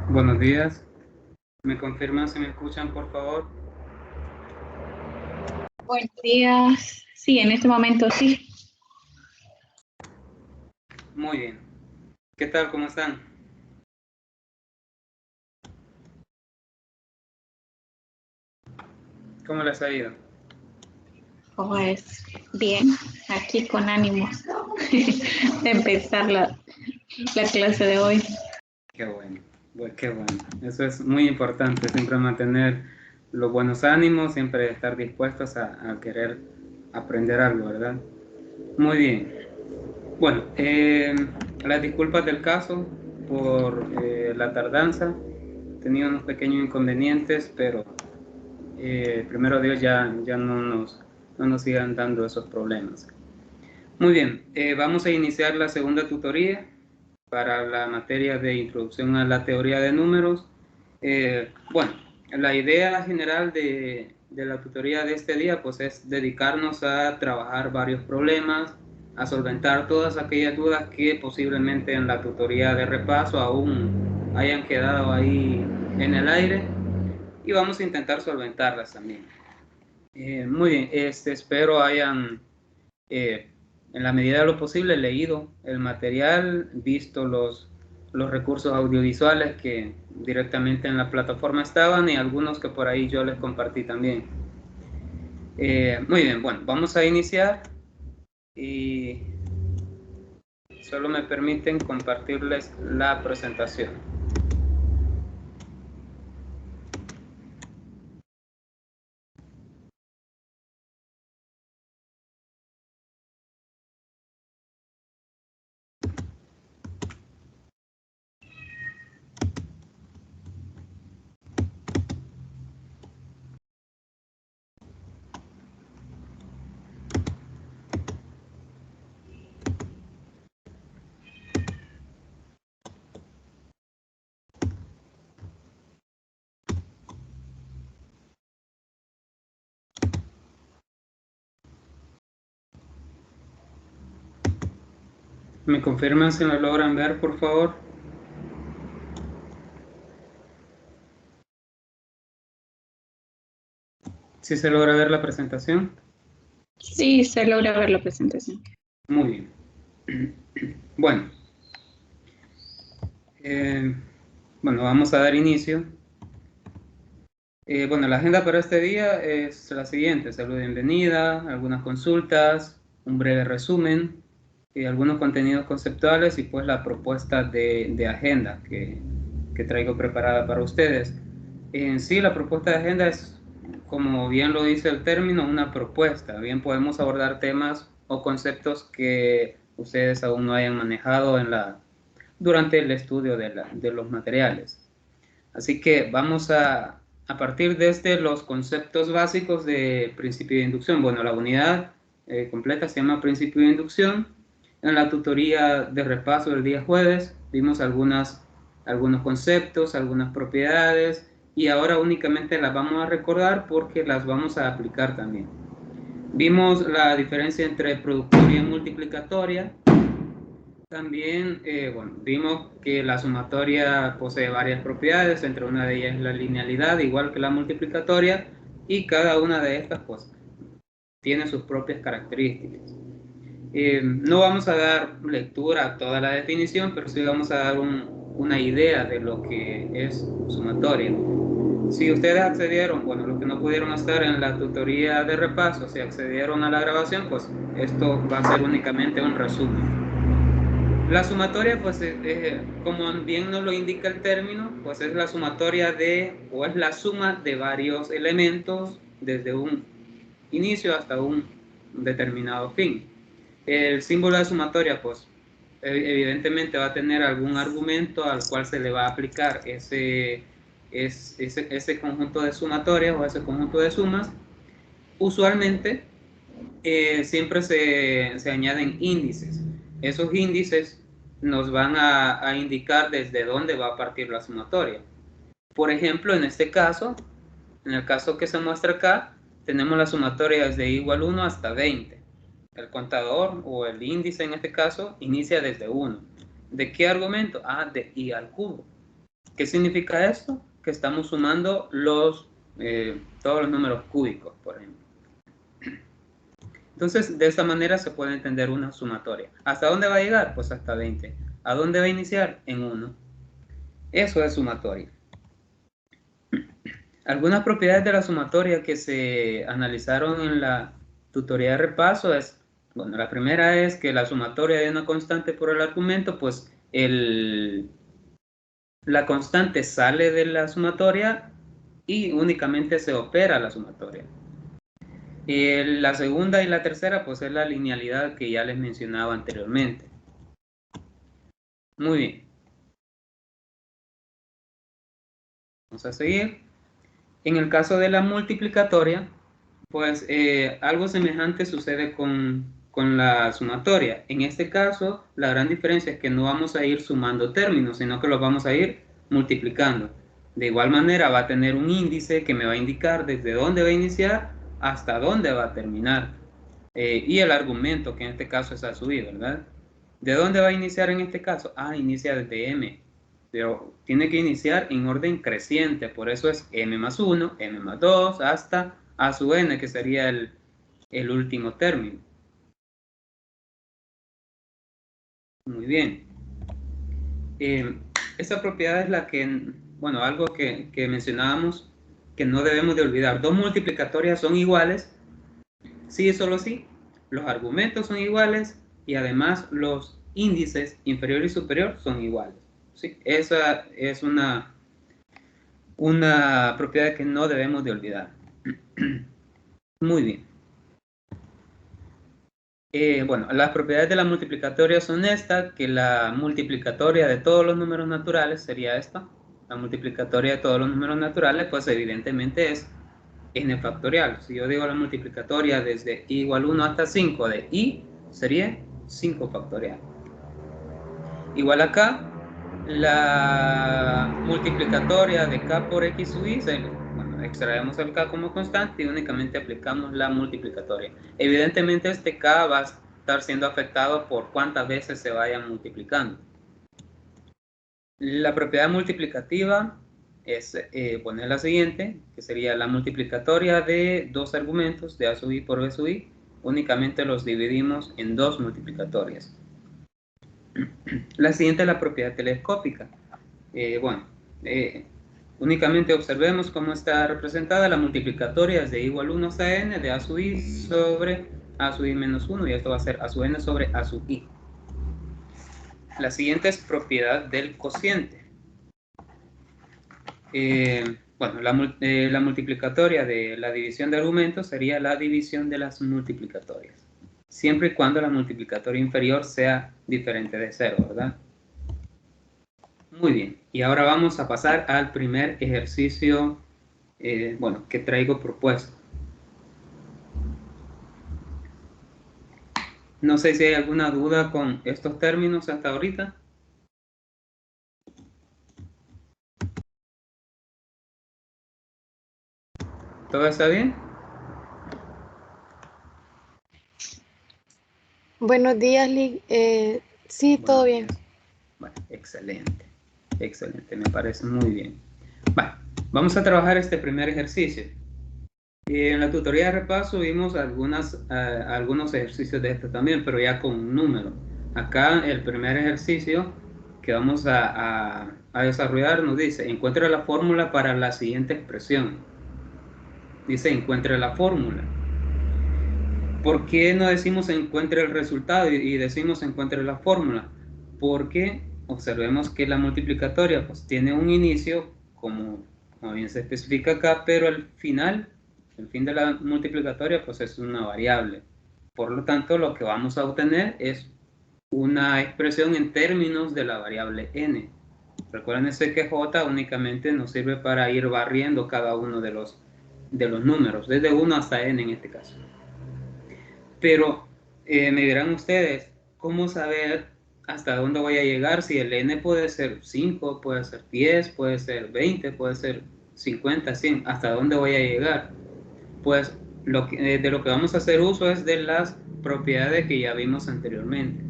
Buenos días. ¿Me confirman si me escuchan, por favor? Buenos días. Sí, en este momento sí. Muy bien. ¿Qué tal? ¿Cómo están? ¿Cómo les ha ido? Pues bien, aquí con ánimos de empezar la clase de hoy. Qué bueno. Qué bueno. Eso es muy importante, siempre mantener los buenos ánimos, siempre estar dispuestos a querer aprender algo, ¿verdad? Muy bien. Bueno, las disculpas del caso por la tardanza. He tenido unos pequeños inconvenientes, pero primero Dios ya no nos sigan dando esos problemas. Muy bien, vamos a iniciar la segunda tutoría para la materia de introducción a la teoría de números. Bueno, la idea general de la tutoría de este día pues es dedicarnos a trabajar varios problemas, a solventar todas aquellas dudas que posiblemente en la tutoría de repaso aún hayan quedado ahí en el aire y vamos a intentar solventarlas también. Muy bien, espero hayan eh, en la medida de lo posible leído el material, visto los recursos audiovisuales que directamente en la plataforma estaban y algunos que por ahí yo les compartí también. Muy bien, bueno, vamos a iniciar y solo me permiten compartirles la presentación. ¿Me confirman si lo logran ver, por favor? ¿Si se logra ver la presentación? Sí, se logra ver la presentación. Muy bien. Bueno, bueno, vamos a dar inicio. Bueno, la agenda para este día es la siguiente: salud de bienvenida, algunas consultas, un breve resumen, algunos contenidos conceptuales y pues la propuesta de agenda que traigo preparada para ustedes. En sí, la propuesta de agenda es, como bien lo dice el término, una propuesta. Bien, podemos abordar temas o conceptos que ustedes aún no hayan manejado durante el estudio de los materiales. Así que vamos a partir de los conceptos básicos de principio de inducción. Bueno, la unidad completa se llama principio de inducción. En la tutoría de repaso del día jueves vimos algunos conceptos, algunas propiedades y ahora únicamente las vamos a recordar porque las vamos a aplicar también. Vimos la diferencia entre productoria y multiplicatoria. También, bueno, vimos que la sumatoria posee varias propiedades, entre una de ellas es la linealidad, igual que la multiplicatoria, y cada una de estas pues tiene sus propias características. No vamos a dar lectura a toda la definición, pero sí vamos a dar una idea de lo que es sumatoria. Si ustedes accedieron, bueno, los que no pudieron estar en la tutoría de repaso, si accedieron a la grabación, pues esto va a ser únicamente un resumen. La sumatoria, pues, como bien nos lo indica el término, pues es la sumatoria o es la suma de varios elementos desde un inicio hasta un determinado fin. El símbolo de sumatoria, pues, evidentemente va a tener algún argumento al cual se le va a aplicar ese conjunto de sumatorias o ese conjunto de sumas. Usualmente, siempre se añaden índices. Esos índices nos van a indicar desde dónde va a partir la sumatoria. Por ejemplo, en este caso, en el caso que se muestra acá, tenemos la sumatoria desde igual 1 hasta 20. El contador o el índice en este caso inicia desde 1. ¿De qué argumento? De i al cubo. ¿Qué significa esto? Que estamos sumando todos los números cúbicos, por ejemplo. Entonces, de esta manera se puede entender una sumatoria. ¿Hasta dónde va a llegar? Pues hasta 20. ¿A dónde va a iniciar? En 1. Eso es sumatoria. Algunas propiedades de la sumatoria que se analizaron en la tutoría de repaso es, bueno, la primera es que la sumatoria de una constante por el argumento, pues la constante sale de la sumatoria y únicamente se opera la sumatoria. La segunda y la tercera, pues es la linealidad que ya les mencionaba anteriormente. Muy bien. Vamos a seguir. En el caso de la multiplicatoria, pues algo semejante sucede con la sumatoria. En este caso, la gran diferencia es que no vamos a ir sumando términos, sino que los vamos a ir multiplicando. De igual manera, va a tener un índice que me va a indicar desde dónde va a iniciar hasta dónde va a terminar. Y el argumento, que en este caso es a sub i, ¿verdad? ¿De dónde va a iniciar en este caso? Inicia desde m, pero tiene que iniciar en orden creciente, por eso es m más 1, m más 2, hasta a sub n, que sería el último término. Muy bien. Esta propiedad es la que, bueno, algo que mencionábamos que no debemos de olvidar. Dos multiplicatorias son iguales, sí y solo sí. Los argumentos son iguales y además los índices inferior y superior son iguales. ¿Sí? Esa es una propiedad que no debemos de olvidar. Muy bien. Bueno, las propiedades de la multiplicatoria son estas, que la multiplicatoria de todos los números naturales sería esta. La multiplicatoria de todos los números naturales, pues evidentemente es n factorial. Si yo digo la multiplicatoria desde i igual 1 hasta 5 de i, sería 5 factorial. Igual acá, la multiplicatoria de k por x sub i, bueno, extraemos el k como constante y únicamente aplicamos la multiplicatoria. Evidentemente este k va a estar siendo afectado por cuántas veces se vayan multiplicando. La propiedad multiplicativa es poner la siguiente, que sería la multiplicatoria de dos argumentos de a sub i por b sub i, únicamente los dividimos en dos multiplicatorias. La siguiente es la propiedad telescópica. Únicamente observemos cómo está representada la multiplicatoria desde i igual 1 hasta n de a sub i sobre a sub i menos 1, y esto va a ser a sub n sobre a sub i. La siguiente es propiedad del cociente. La multiplicatoria de la división de argumentos sería la división de las multiplicatorias, siempre y cuando la multiplicatoria inferior sea diferente de 0, ¿verdad? Muy bien, y ahora vamos a pasar al primer ejercicio que traigo propuesto. No sé si hay alguna duda con estos términos hasta ahorita. ¿Todo está bien? Buenos días, Lig. Sí, todo bien. Bueno, excelente. Excelente, me parece muy bien. Bueno, vamos a trabajar este primer ejercicio. En la tutoría de repaso vimos algunos ejercicios de este también, pero ya con un número. Acá el primer ejercicio que vamos a desarrollar nos dice: encuentre la fórmula para la siguiente expresión. Dice: encuentre la fórmula. ¿Por qué no decimos encuentre el resultado y decimos encuentre la fórmula? Porque observemos que la multiplicatoria pues tiene un inicio, como bien se especifica acá, pero el fin de la multiplicatoria pues es una variable. Por lo tanto, lo que vamos a obtener es una expresión en términos de la variable n. Recuérdense que j únicamente nos sirve para ir barriendo cada uno de los números, desde 1 hasta n en este caso. Pero me dirán ustedes, ¿cómo saber hasta dónde voy a llegar? Si el n puede ser 5, puede ser 10, puede ser 20, puede ser 50, 100, ¿hasta dónde voy a llegar? Pues de lo que vamos a hacer uso es de las propiedades que ya vimos anteriormente.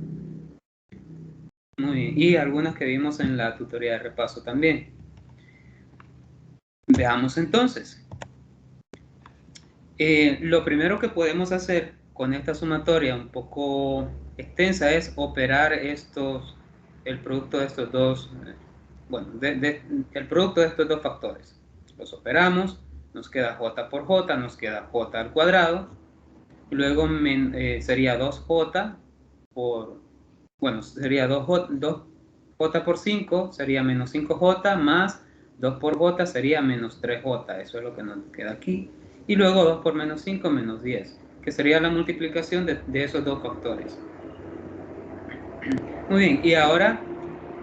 Muy bien, y algunas que vimos en la tutoría de repaso también. Veamos entonces. Lo primero que podemos hacer con esta sumatoria un poco extensa es operar el producto de estos dos, el producto de estos dos factores. Los operamos, nos queda j por j, nos queda j al cuadrado, luego sería 2j sería 2j por 5, sería menos 5j, más 2 por j sería menos 3j, eso es lo que nos queda aquí. Y luego 2 por menos 5, menos 10, que sería la multiplicación de esos dos factores. Muy bien, y ahora,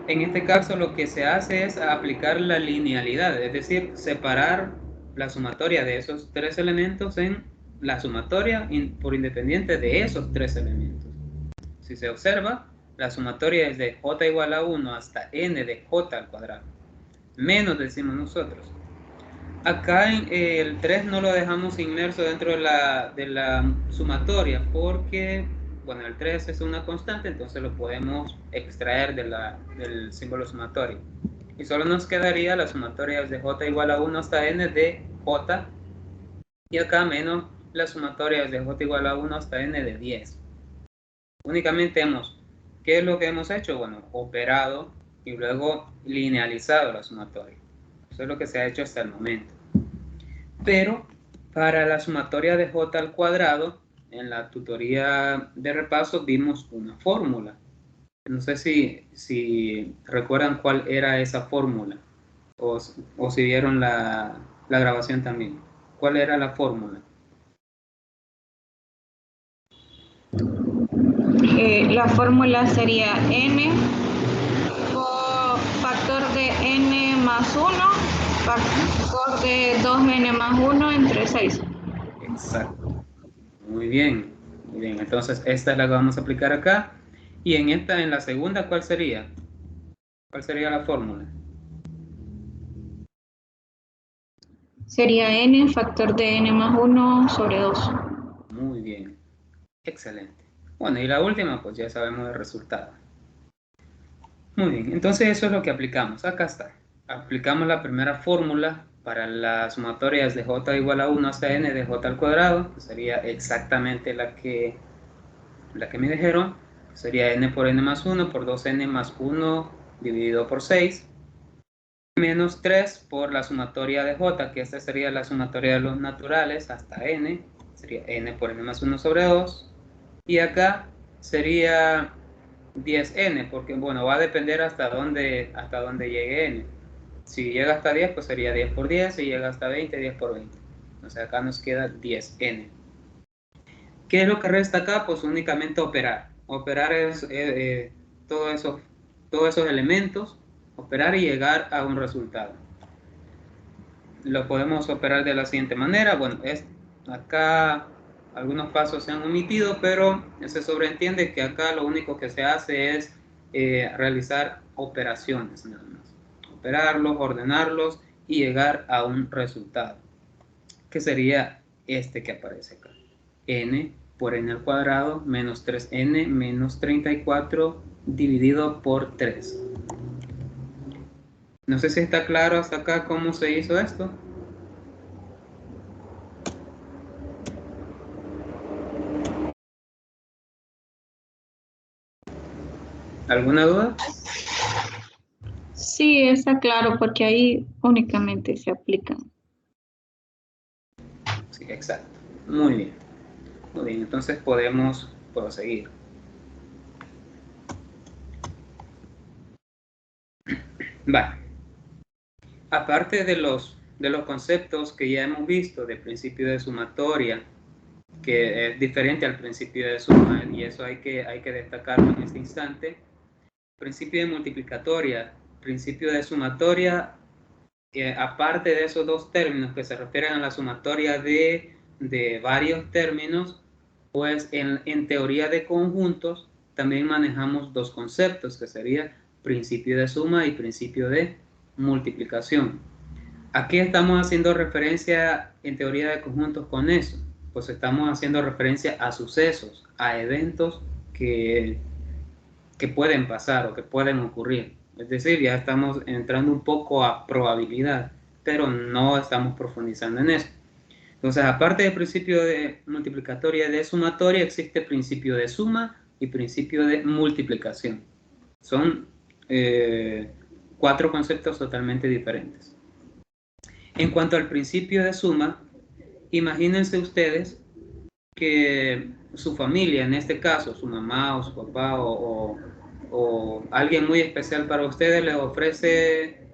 en este caso, lo que se hace es aplicar la linealidad, es decir, separar la sumatoria de esos tres elementos en la sumatoria por independiente de esos tres elementos. Si se observa, la sumatoria es de j igual a 1 hasta n de j al cuadrado. Menos decimos nosotros. Acá el 3 no lo dejamos inmerso dentro de la sumatoria porque, bueno, el 3 es una constante, entonces lo podemos extraer del símbolo sumatorio. Y solo nos quedaría la sumatoria de j igual a 1 hasta n de j. Y acá menos la sumatoria de j igual a 1 hasta n de 10. Únicamente ¿qué es lo que hemos hecho? Bueno, operado y luego linealizado la sumatoria. Eso es lo que se ha hecho hasta el momento. Pero para la sumatoria de j al cuadrado, en la tutoría de repaso vimos una fórmula. No sé si recuerdan cuál era esa fórmula o si vieron la grabación también. ¿Cuál era la fórmula? La fórmula sería n por factor de n más 1, factor de 2n más 1 entre 6. Exacto. Muy bien. Muy bien. Entonces, esta es la que vamos a aplicar acá. Y en la segunda, ¿cuál sería? ¿Cuál sería la fórmula? Sería n factor de n más 1 sobre 2. Muy bien. Excelente. Bueno, y la última, pues ya sabemos el resultado. Muy bien, entonces eso es lo que aplicamos. Acá está. Aplicamos la primera fórmula para las sumatorias de j igual a 1 hasta n de j al cuadrado, que sería exactamente la que me dijeron. Sería n por n más 1 por 2n más 1 dividido por 6, menos 3 por la sumatoria de j, que esta sería la sumatoria de los naturales hasta n, sería n por n más 1 sobre 2. Y acá sería 10n, porque bueno, va a depender hasta dónde llegue n. Si llega hasta 10, pues sería 10 por 10, si llega hasta 20, 10 por 20. Entonces acá nos queda 10n. ¿Qué es lo que resta acá? Pues únicamente operar. Operar es todos esos elementos, operar y llegar a un resultado. Lo podemos operar de la siguiente manera. Bueno, acá algunos pasos se han omitido, pero se sobreentiende que acá lo único que se hace es realizar operaciones nada más. Operarlos, ordenarlos y llegar a un resultado, que sería este que aparece acá. N por n al cuadrado menos 3n menos 34 dividido por 3. No sé si está claro hasta acá cómo se hizo esto. ¿Alguna duda? Sí, está claro, porque ahí únicamente se aplican. Sí, exacto. Muy bien. Muy bien, entonces podemos proseguir. Vale. Aparte de los conceptos que ya hemos visto del principio de sumatoria, que es diferente al principio de suma, y eso hay que destacarlo en este instante. Principio de multiplicatoria, principio de sumatoria, aparte de esos dos términos que se refieren a la sumatoria de varios términos, pues en teoría de conjuntos también manejamos dos conceptos, que sería principio de suma y principio de multiplicación. ¿A qué estamos haciendo referencia en teoría de conjuntos con eso? Pues estamos haciendo referencia a sucesos, a eventos que pueden pasar o que pueden ocurrir. Es decir, ya estamos entrando un poco a probabilidad. pero no estamos profundizando en eso. Entonces, aparte del principio de multiplicatoria y de sumatoria, existe el principio de suma y principio de multiplicación. Son 4 conceptos totalmente diferentes. En cuanto al principio de suma, imagínense ustedes que su familia, en este caso, su mamá o su papá o alguien muy especial para ustedes, les ofrece,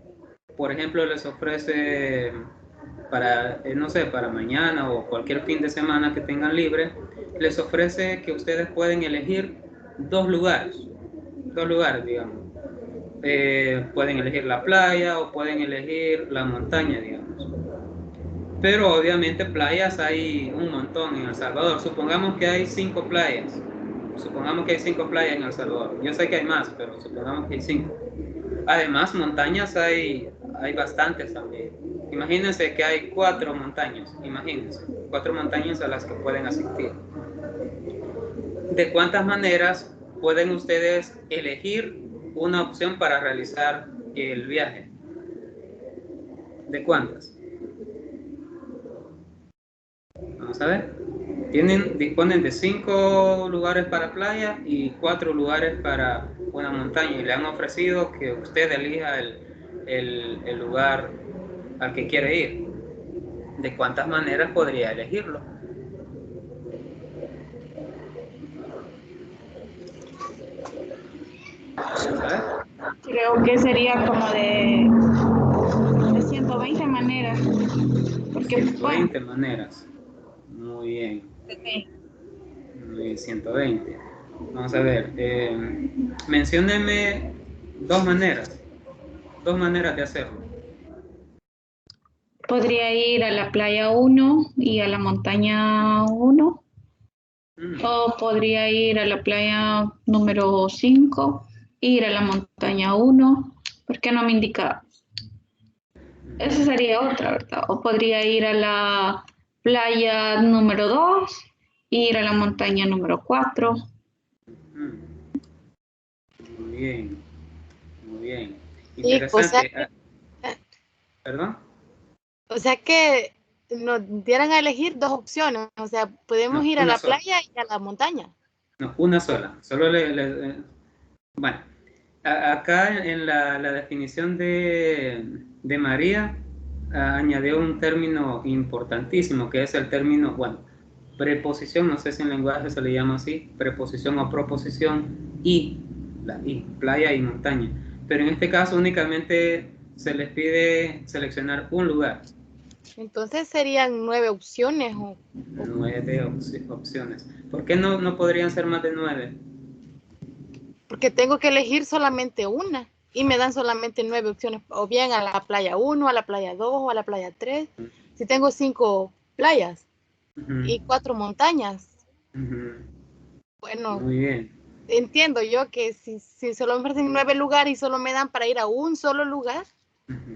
por ejemplo, les ofrece para, no sé, para mañana o cualquier fin de semana que tengan libre, les ofrece que ustedes pueden elegir 2 lugares, digamos. Pueden elegir la playa o pueden elegir la montaña, digamos. Pero obviamente playas hay un montón en El Salvador. Supongamos que hay 5 playas. Supongamos que hay 5 playas en El Salvador. Yo sé que hay más, pero supongamos que hay 5. Además, montañas hay bastantes también. Imagínense que hay 4 montañas. Imagínense, 4 montañas a las que pueden asistir. ¿De cuántas maneras pueden ustedes elegir una opción para realizar el viaje? ¿De cuántas? Vamos a ver. Disponen de 5 lugares para playa y 4 lugares para una montaña, y le han ofrecido que usted elija el lugar al que quiere ir. ¿De cuántas maneras podría elegirlo? Vamos a ver. Creo que sería como de 120 maneras. Porque, 120 maneras. Muy bien. Sí. Muy bien, 120. Vamos a ver. Mencióneme 2 maneras. 2 maneras de hacerlo. Podría ir a la playa 1 y a la montaña 1. O podría ir a la playa número 5, ir a la montaña 1. ¿Por qué no me indica? Esa sería otra, ¿verdad? O podría ir a la playa número 2, ir a la montaña número 4. Muy bien. Muy bien. Sí, Interesante. ¿Perdón? o sea que nos dieran a elegir 2 opciones. O sea, podemos ir a la playa y a la montaña. No, una sola. Solo bueno, acá en la definición de María añadió un término importantísimo, que es el término, bueno, preposición, no sé si en lenguaje se le llama así, preposición o proposición, y playa y montaña. Pero en este caso únicamente se les pide seleccionar un lugar. Entonces serían 9 opciones. 9 opciones. ¿Por qué no podrían ser más de 9? Porque tengo que elegir solamente una. Y me dan solamente 9 opciones. O bien a la playa 1, a la playa 2 o a la playa 3. Si tengo 5 playas y 4 montañas. Bueno, muy bien. Entiendo yo que si solo me ofrecen 9 lugares y solo me dan para ir a un solo lugar,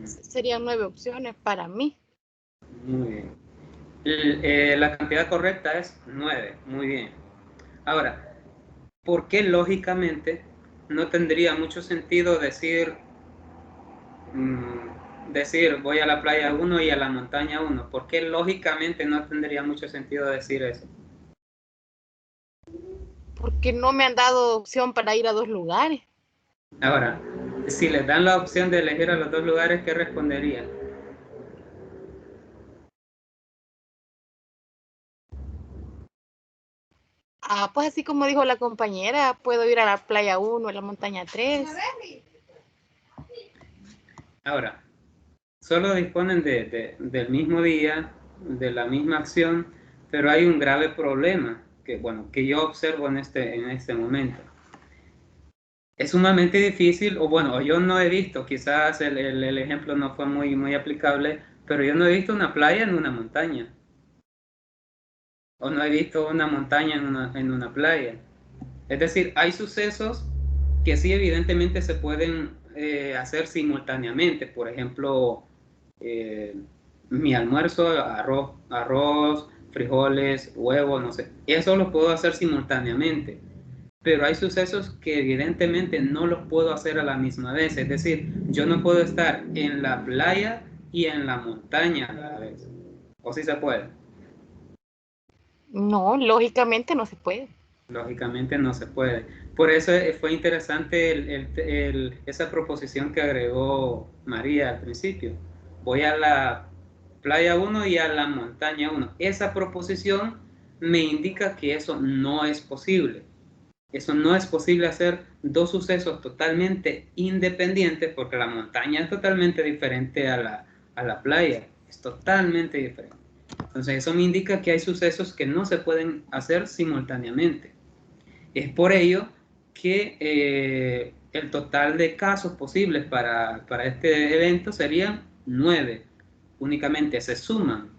serían 9 opciones para mí. Muy bien. La cantidad correcta es 9. Muy bien. Ahora, ¿por qué lógicamente no tendría mucho sentido decir voy a la playa 1 y a la montaña 1? ¿Por qué lógicamente no tendría mucho sentido decir eso? Porque no me han dado opción para ir a 2 lugares. Ahora, si les dan la opción de elegir a los 2 lugares, ¿qué responderían? Pues así como dijo la compañera, puedo ir a la playa 1, a la montaña 3. Ahora, solo disponen del mismo día, de la misma acción, pero hay un grave problema que yo observo en este momento. Es sumamente difícil, o yo no he visto, quizás el ejemplo no fue muy aplicable, pero yo no he visto una playa en una montaña. O no he visto una montaña en una playa. Es decir, hay sucesos que sí evidentemente se pueden hacer simultáneamente. Por ejemplo, mi almuerzo, arroz, frijoles, huevos, no sé. Eso lo puedo hacer simultáneamente. Pero hay sucesos que evidentemente no los puedo hacer a la misma vez. Es decir, yo no puedo estar en la playa y en la montaña a la vez. ¿O sí se puede? No, lógicamente no se puede. Lógicamente no se puede. Por eso fue interesante esa proposición que agregó María al principio. Voy a la playa 1 y a la montaña 1. Esa proposición me indica que eso no es posible. Eso no es posible hacer dos sucesos totalmente independientes porque la montaña es totalmente diferente a la playa. Es totalmente diferente. Entonces eso me indica que hay sucesos que no se pueden hacer simultáneamente. Es por ello que el total de casos posibles para este evento serían 9. Únicamente se suman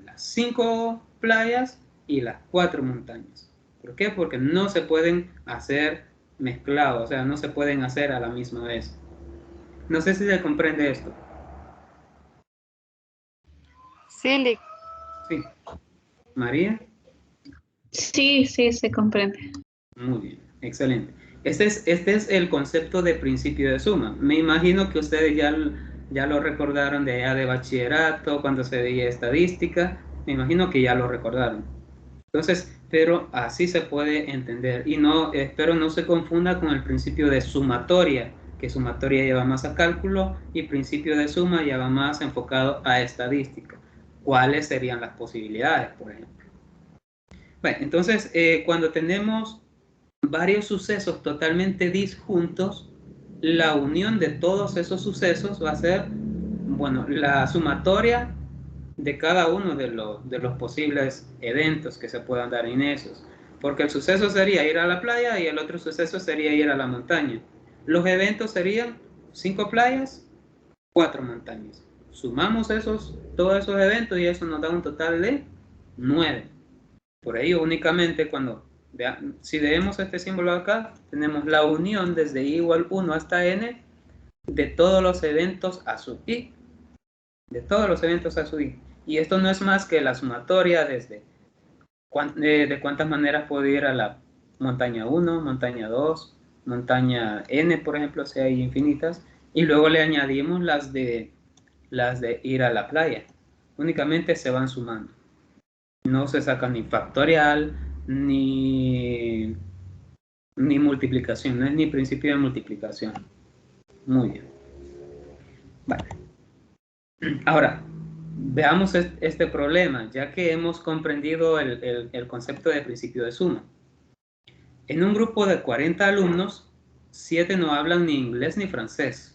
las 5 playas y las 4 montañas. ¿Por qué? Porque no se pueden hacer mezclados, o sea, no se pueden hacer a la misma vez. No sé si se comprende esto. Sí, Sí. ¿María? Sí, sí, se comprende. Muy bien, excelente. Este es el concepto de principio de suma. Me imagino que ustedes ya lo recordaron de allá de bachillerato, cuando se veía estadística. Me imagino que ya lo recordaron. Entonces, pero así se puede entender. Y no, espero no se confunda con el principio de sumatoria, que sumatoria lleva más a cálculo y principio de suma lleva más enfocado a estadística. ¿Cuáles serían las posibilidades, por ejemplo? Bueno, entonces, cuando tenemos varios sucesos totalmente disjuntos, la unión de todos esos sucesos va a ser, bueno, la sumatoria de cada uno de los posibles eventos que se puedan dar en esos. Porque el suceso sería ir a la playa y el otro suceso sería ir a la montaña. Los eventos serían 5 playas, 4 montañas. Sumamos todos esos eventos y eso nos da un total de 9. Por ello, únicamente si vemos este símbolo acá, tenemos la unión desde i igual 1 hasta n de todos los eventos a sub i. De todos los eventos a sub i. Y esto no es más que la sumatoria de cuántas maneras puedo ir a la montaña 1, montaña 2, montaña n, por ejemplo, si hay infinitas. Y luego le añadimos las de ir a la playa. Únicamente se van sumando. No se saca ni factorial, ni multiplicación, no es ni principio de multiplicación. Muy bien. Vale. Ahora, veamos este problema, ya que hemos comprendido el concepto de principio de suma. En un grupo de 40 alumnos, 7 no hablan ni inglés ni francés,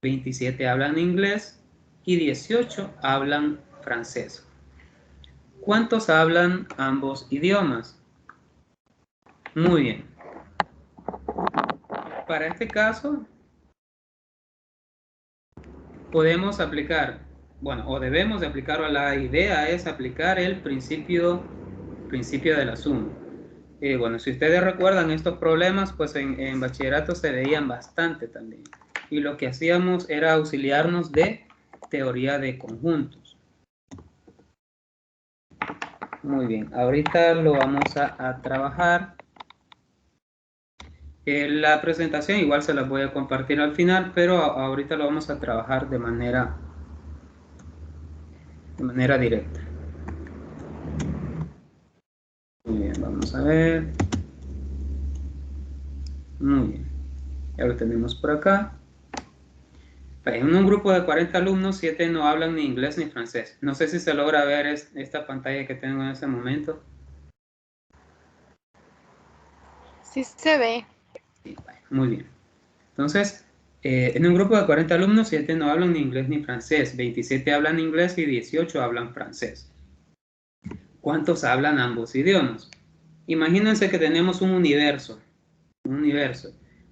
27 hablan inglés y 18 hablan francés. ¿Cuántos hablan ambos idiomas? Muy bien. Para este caso, podemos aplicar, bueno, o debemos de aplicar, o la idea es aplicar el principio de la suma. Bueno, si ustedes recuerdan estos problemas, pues en bachillerato se veían bastante también. Y lo que hacíamos era auxiliarnos de teoría de conjuntos. Muy bien, ahorita lo vamos a trabajar. La presentación igual se la voy a compartir al final, pero ahorita lo vamos a trabajar de manera directa. Muy bien, vamos a ver. Muy bien, ya lo tenemos por acá. En un grupo de 40 alumnos, 7 no hablan ni inglés ni francés. No sé si se logra ver esta pantalla que tengo en este momento. sí se ve. Sí, muy bien. Entonces, en un grupo de 40 alumnos, 7 no hablan ni inglés ni francés, 27 hablan inglés y 18 hablan francés. ¿Cuántos hablan ambos idiomas? Imagínense que tenemos un universo,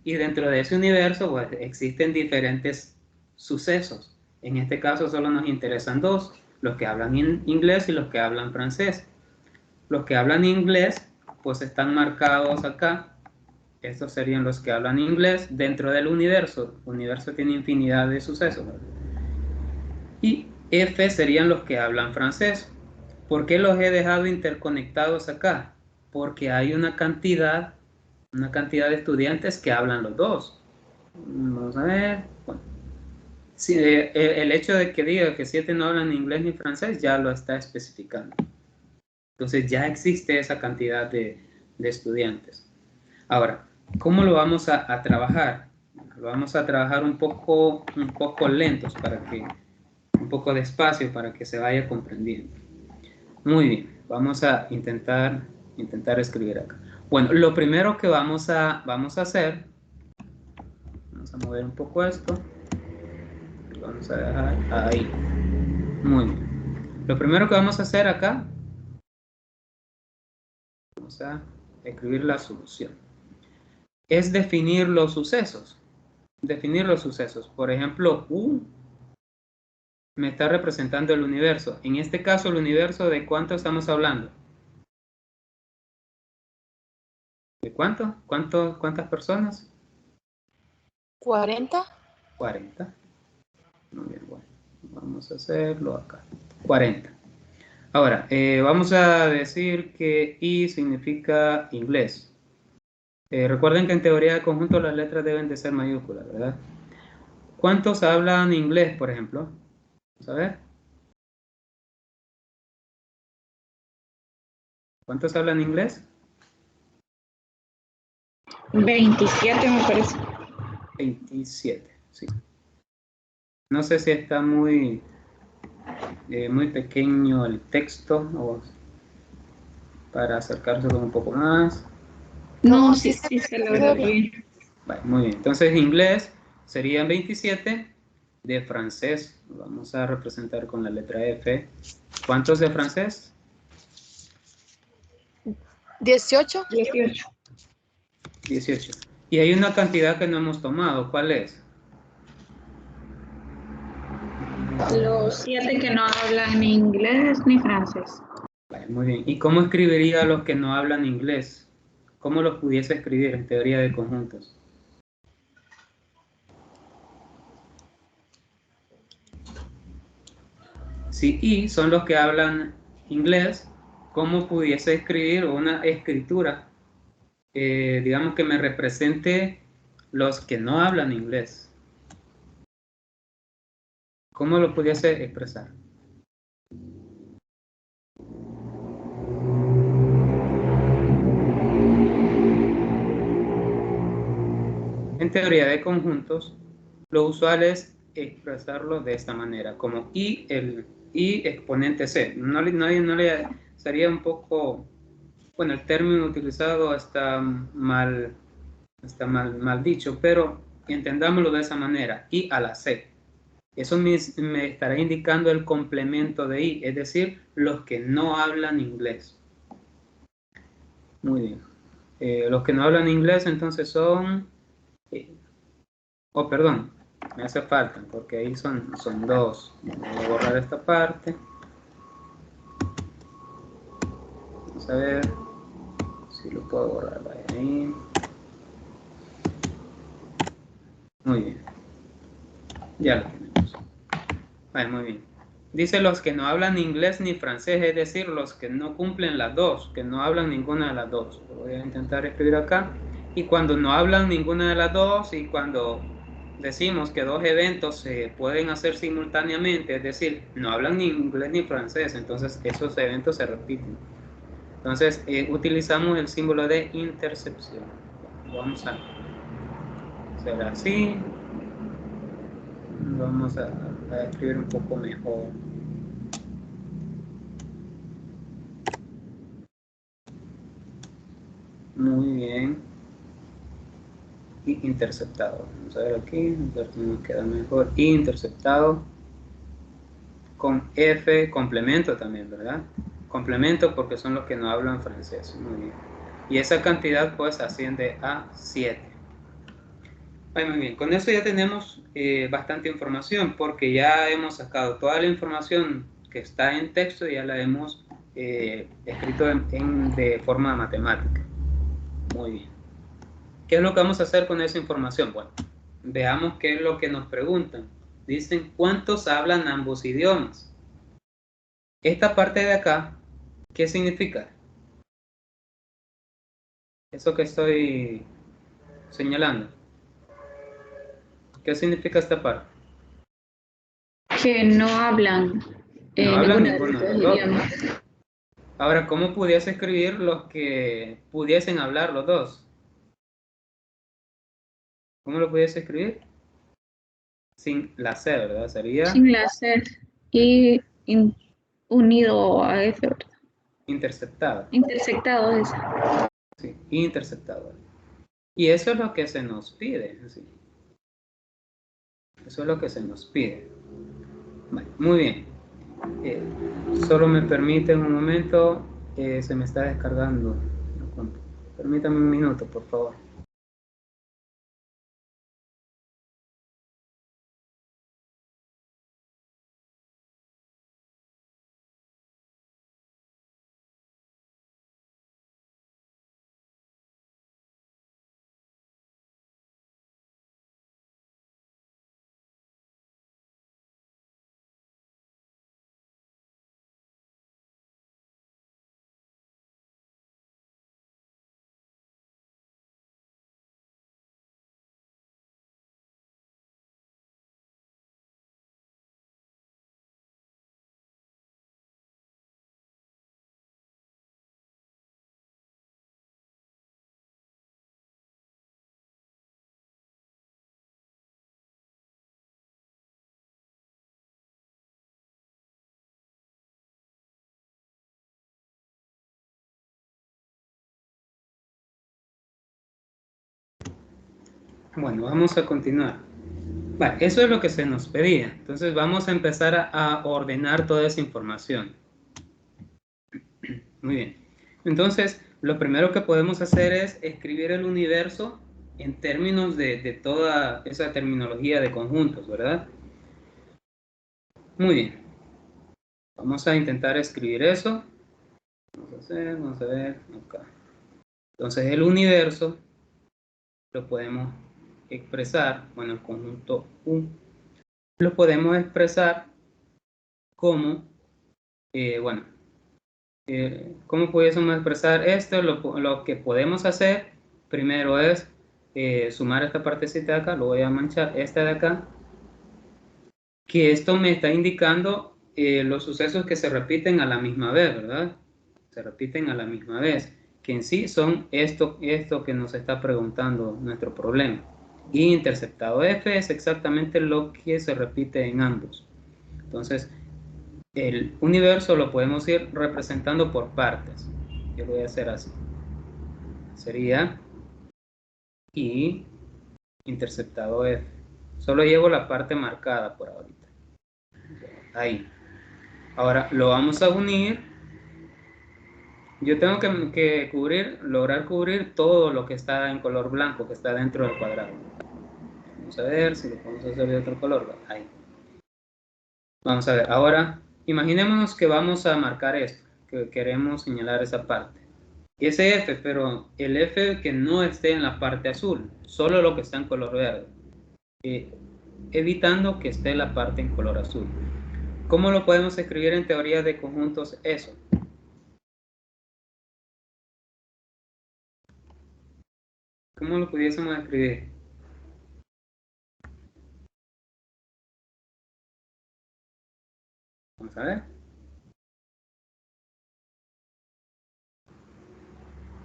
y dentro de ese universo pues, existen diferentes sucesos. En este caso solo nos interesan dos, los que hablan inglés y los que hablan francés. Los que hablan inglés pues están marcados acá. Estos serían los que hablan inglés dentro del universo. El universo tiene infinidad de sucesos, ¿verdad? Y F serían los que hablan francés. ¿Por qué los he dejado interconectados acá? Porque hay una cantidad de estudiantes que hablan los dos. Vamos a ver. Bueno, Sí, el hecho de que diga que 7 no hablan ni inglés ni francés ya lo está especificando. Entonces ya existe esa cantidad de estudiantes. Ahora, ¿cómo lo vamos a trabajar? Lo vamos a trabajar un poco lentos, un poco despacio para que se vaya comprendiendo. Muy bien, vamos a intentar escribir acá. Bueno, lo primero que vamos a hacer, vamos a mover un poco esto, vamos a dejar ahí. Muy bien. Lo primero que vamos a hacer acá, vamos a escribir la solución, es definir los sucesos. Definir los sucesos. Por ejemplo, U me está representando el universo. En este caso, el universo, ¿de cuánto estamos hablando? ¿De cuánto? ¿Cuántas personas? 40. 40. Muy bien, bueno. Vamos a hacerlo acá. 40. Ahora, vamos a decir que I significa inglés. Recuerden que en teoría de conjunto las letras deben de ser mayúsculas, ¿verdad? ¿Cuántos hablan inglés, por ejemplo? Vamos a ver. ¿Cuántos hablan inglés? 27 me parece. 27, sí. No sé si está muy pequeño el texto o para acercárselo un poco más. No, sí se logra bien. Vale, muy bien. Entonces, inglés serían 27, de francés vamos a representar con la letra F. ¿Cuántos de francés? 18. 18. 18. Y hay una cantidad que no hemos tomado. ¿Cuál es? Los 7 que no hablan ni inglés ni francés. Vale, muy bien. ¿Y cómo escribiría a los que no hablan inglés? ¿Cómo los pudiese escribir en teoría de conjuntos? Si I son los que hablan inglés, ¿cómo pudiese escribir una escritura, digamos, que me represente los que no hablan inglés? ¿Cómo lo pudiese expresar? En teoría de conjuntos, lo usual es expresarlo de esta manera, como I, el I exponente C. No le sería un poco, bueno, el término utilizado está mal dicho, pero entendámoslo de esa manera, I a la C. Eso me estará indicando el complemento de I, es decir, los que no hablan inglés. Muy bien. Los que no hablan inglés entonces son... oh, perdón, me hace falta, porque ahí son dos. Voy a borrar esta parte. Vamos a ver si lo puedo borrar. Vaya ahí. Muy bien. Ya lo tenemos. Vale, muy bien. Dice los que no hablan inglés ni francés, es decir, los que no cumplen las dos, que no hablan ninguna de las dos. Lo voy a intentar escribir acá. Y cuando no hablan ninguna de las dos y cuando decimos que dos eventos se pueden hacer simultáneamente, es decir, no hablan ni inglés ni francés, entonces esos eventos se repiten. Entonces utilizamos el símbolo de intercepción. Vamos a hacer así. Vamos a escribir un poco mejor. Muy bien. Y interceptado. Vamos a ver aquí, nos queda mejor. Interceptado con F, complemento también, ¿verdad? Complemento porque son los que no hablan francés. Muy bien. Y esa cantidad pues asciende a 7. Muy bien, con eso ya tenemos bastante información porque ya hemos sacado toda la información que está en texto y ya la hemos escrito de forma matemática. Muy bien. ¿Qué es lo que vamos a hacer con esa información? Bueno, veamos qué es lo que nos preguntan. Dicen, ¿cuántos hablan ambos idiomas? Esta parte de acá, ¿qué significa? Eso que estoy señalando. ¿Qué significa esta parte? que no hablan No hablan ninguno ninguno de de los los dos. idiomas. Ahora, ¿cómo pudiese escribir los que pudiesen hablar los dos? ¿Cómo lo pudiese escribir? Sin la C, ¿verdad? Sería Sin la C y unido a F, ¿verdad? interceptada. Intersectado es. Sí, interceptado. Y eso es lo que se nos pide. ¿Sí? Eso es lo que se nos pide. Vale, muy bien. Solo me permiten un momento. Se me está descargando. Permítame un minuto, por favor. Bueno, vamos a continuar. Vale, eso es lo que se nos pedía. Entonces vamos a empezar a ordenar toda esa información. Muy bien. Entonces, lo primero que podemos hacer es escribir el universo en términos de toda esa terminología de conjuntos, ¿verdad? Muy bien. Vamos a intentar escribir eso. Vamos a ver, acá. Entonces, el universo lo podemos expresar, bueno, el conjunto U, lo podemos expresar como, bueno, ¿cómo pudiésemos expresar esto? Lo que podemos hacer primero es sumar esta partecita de acá, lo voy a manchar, esta de acá, que esto me está indicando los sucesos que se repiten a la misma vez, ¿verdad? Se repiten a la misma vez, que en sí son esto que nos está preguntando nuestro problema. Y interceptado F es exactamente lo que se repite en ambos. Entonces, el universo lo podemos ir representando por partes. Yo lo voy a hacer así. Sería I interceptado F. Solo llevo la parte marcada por ahorita. Ahí. Ahora lo vamos a unir. Yo tengo que lograr cubrir todo lo que está en color blanco, que está dentro del cuadrado. Vamos a ver si lo podemos hacer de otro color. Ahí. Vamos a ver. Ahora, imaginémonos que vamos a marcar esto, que queremos señalar esa parte. Ese F, pero el F que no esté en la parte azul, solo lo que está en color verde, evitando que esté la parte en color azul. ¿Cómo lo podemos escribir en teoría de conjuntos eso? ¿Cómo lo pudiésemos escribir? Vamos a ver.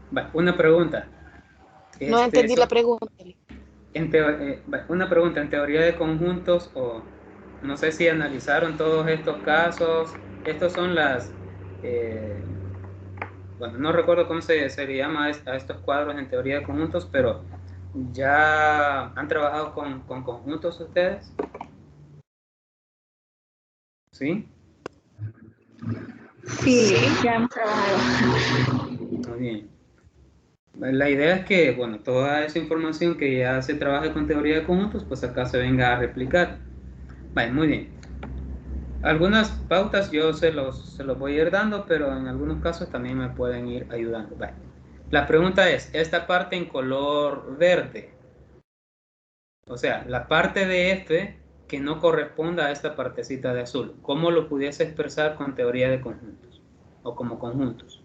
Vale, una pregunta. No entendí la pregunta. Una pregunta, en teoría de conjuntos, o no sé si analizaron todos estos casos, estos son las, bueno, no recuerdo cómo se llama a estos cuadros en teoría de conjuntos, pero ¿ya han trabajado con conjuntos ustedes? ¿Sí? Sí, ya hemos trabajado. Muy bien. La idea es que, bueno, toda esa información que ya se trabaje con teoría de conjuntos, pues acá se venga a replicar. Vale, muy bien. Algunas pautas yo se los voy a ir dando, pero en algunos casos también me pueden ir ayudando. Vale. La pregunta es, esta parte en color verde, o sea, la parte de F que no corresponda a esta partecita de azul, ¿cómo lo pudiese expresar con teoría de conjuntos o como conjuntos?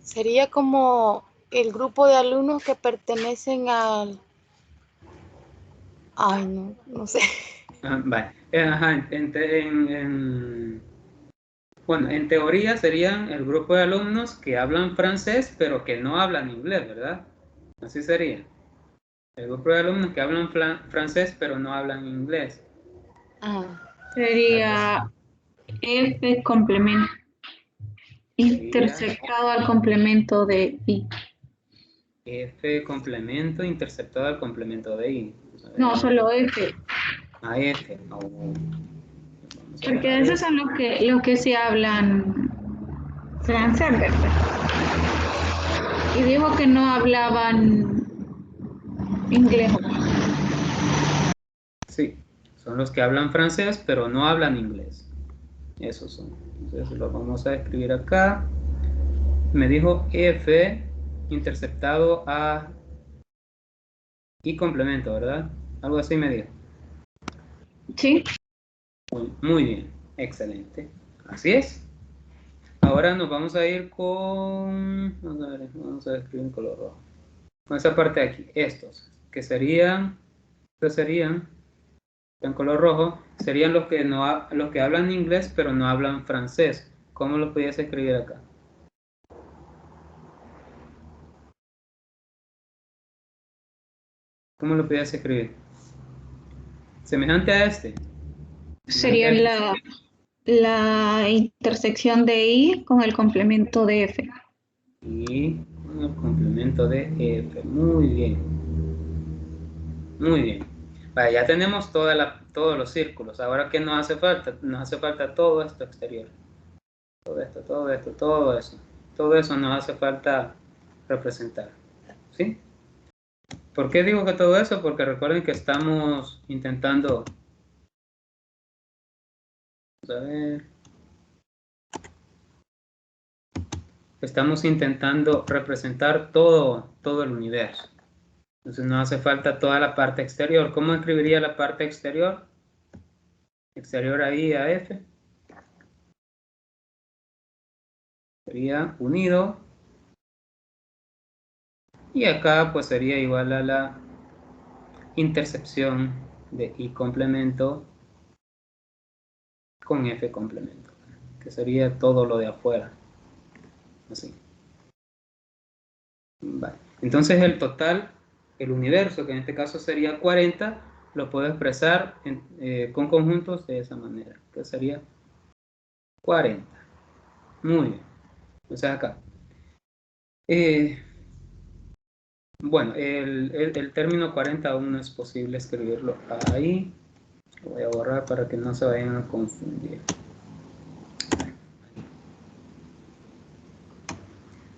Sería como el grupo de alumnos que pertenecen al Ay, no, no sé. Vale. Ajá, bueno, en teoría serían el grupo de alumnos que hablan francés, pero que no hablan inglés, ¿verdad? Así sería. El grupo de alumnos que hablan francés, pero no hablan inglés. Ah, Sería F complemento. Sería Interceptado al complemento de I. F complemento interceptado al complemento de I. No, solo F. A F. Vamos a Porque dejar esos eso. son los que se hablan francés, ¿verdad? Y dijo que no hablaban inglés. Sí, son los que hablan francés, pero no hablan inglés. Esos son. Entonces lo vamos a escribir acá. Me dijo F interceptado a I complemento, ¿verdad? Algo así me dijo. Sí. Muy bien, excelente. Así es. Ahora nos vamos a ir con... Vamos a escribir en color rojo. Con esa parte de aquí, estos serían en color rojo, serían los que los que hablan inglés pero no hablan francés. ¿Cómo lo podías escribir acá? ¿Cómo lo podías escribir? Semejante a este. Semejante a Sería este. la intersección de I con el complemento de F. Y con el complemento de F. Muy bien. Muy bien. Vale, ya tenemos todos los círculos. Ahora, ¿qué nos hace falta? Nos hace falta todo esto exterior. Todo esto, todo eso. Todo eso nos hace falta representar. ¿Sí? ¿Por qué digo que todo eso? Porque recuerden que estamos intentando... Vamos a ver. Estamos intentando representar todo el universo. Entonces nos hace falta toda la parte exterior. ¿Cómo escribiría la parte exterior? Exterior ahí a F. Sería unido. Y acá pues sería igual a la intercepción de I complemento con F complemento, que sería todo lo de afuera. Así. Vale. Entonces el total, el universo, que en este caso sería 40, lo puedo expresar con conjuntos de esa manera, que sería 40. Muy bien. O sea, acá. Bueno, el término 40 aún no es posible escribirlo ahí. Lo voy a borrar para que no se vayan a confundir.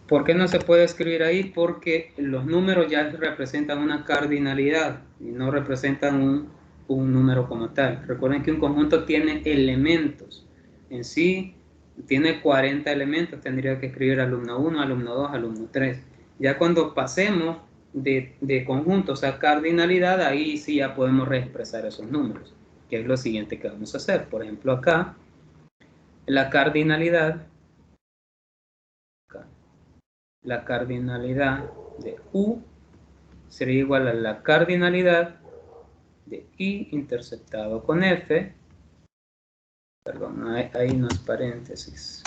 ¿Por qué no se puede escribir ahí? Porque los números ya representan una cardinalidad y no representan un número como tal. Recuerden que un conjunto tiene elementos. En sí, tiene 40 elementos. Tendría que escribir alumno 1, alumno 2, alumno 3. Ya cuando pasemos de conjuntos a cardinalidad, ahí sí ya podemos reexpresar esos números, que es lo siguiente que vamos a hacer. Por ejemplo, acá, la cardinalidad... La cardinalidad de U sería igual a la cardinalidad de I interceptado con F. Perdón, ahí no es paréntesis.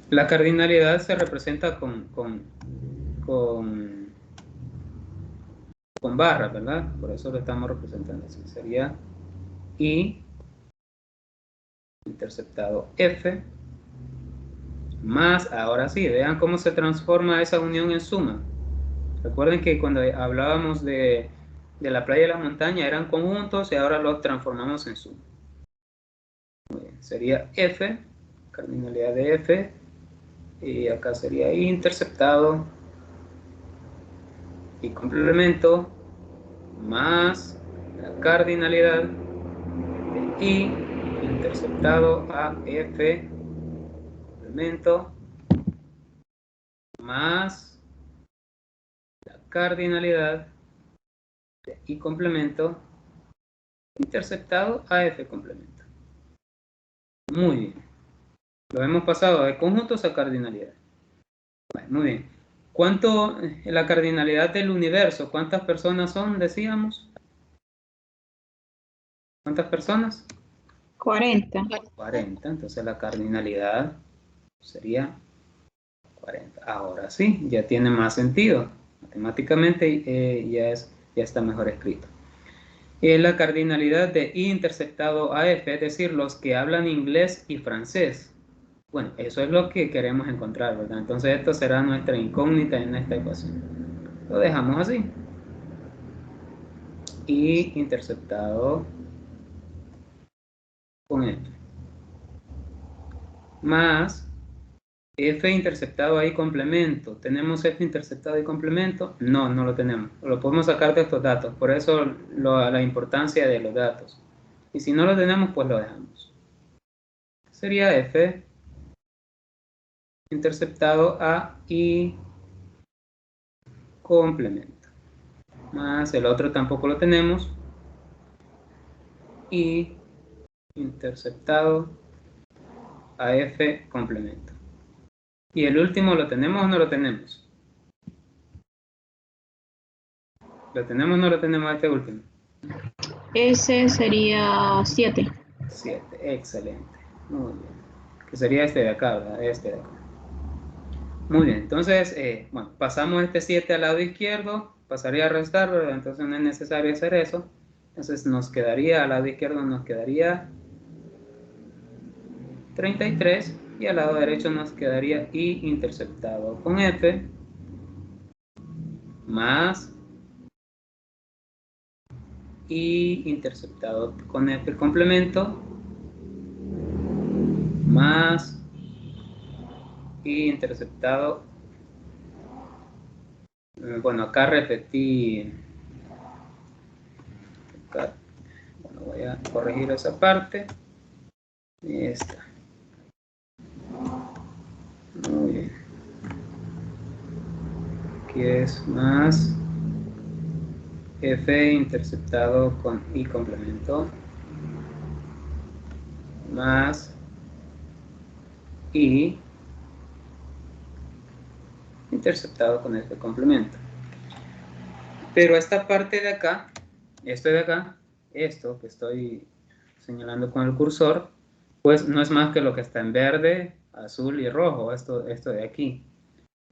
La cardinalidad se representa con barra, ¿verdad? Por eso lo estamos representando así. Sería I interceptado F más, ahora sí, vean cómo se transforma esa unión en suma. Recuerden que cuando hablábamos de la playa y la montaña eran conjuntos y ahora los transformamos en suma. Muy bien. Sería F, cardinalidad de F, y acá sería I interceptado y complemento más la cardinalidad de I interceptado a F complemento más la cardinalidad de I complemento interceptado a F complemento. Muy bien. Lo hemos pasado de conjuntos a cardinalidad. Bueno, muy bien. ¿Cuánto, la cardinalidad del universo, cuántas personas son, decíamos? ¿Cuántas personas? 40. 40, entonces la cardinalidad sería 40. Ahora sí, ya tiene más sentido. Matemáticamente ya está mejor escrito. La cardinalidad de I interceptado a F, es decir, los que hablan inglés y francés. Bueno, eso es lo que queremos encontrar, ¿verdad? Entonces esto será nuestra incógnita en esta ecuación. Lo dejamos así. I interceptado con F. Más F interceptado ahí complemento. ¿Tenemos F interceptado y complemento? No, no lo tenemos. Lo podemos sacar de estos datos. Por eso la importancia de los datos. Y si no lo tenemos, pues lo dejamos. Sería F interceptado a I complemento. Más el otro tampoco lo tenemos. I interceptado a F complemento. ¿Y el último lo tenemos o no lo tenemos? ¿Lo tenemos o no lo tenemos este último? Ese sería 7. 7, excelente. Muy bien. Que sería este de acá, ¿verdad? Este de acá. Muy bien, entonces, bueno, pasamos este 7 al lado izquierdo, pasaría a restar, ¿verdad? Entonces no es necesario hacer eso. Entonces nos quedaría, al lado izquierdo nos quedaría 33 y al lado derecho nos quedaría I interceptado con F más I interceptado con F complemento más I interceptado. Bueno, acá repetí. Acá, bueno, voy a corregir esa parte. Y esta. Muy bien. Aquí es más F interceptado con I complemento más I interceptado con F complemento. Pero esta parte de acá, esto de acá, esto que estoy señalando con el cursor, pues no es más que lo que está en verde, azul y rojo, esto de aquí.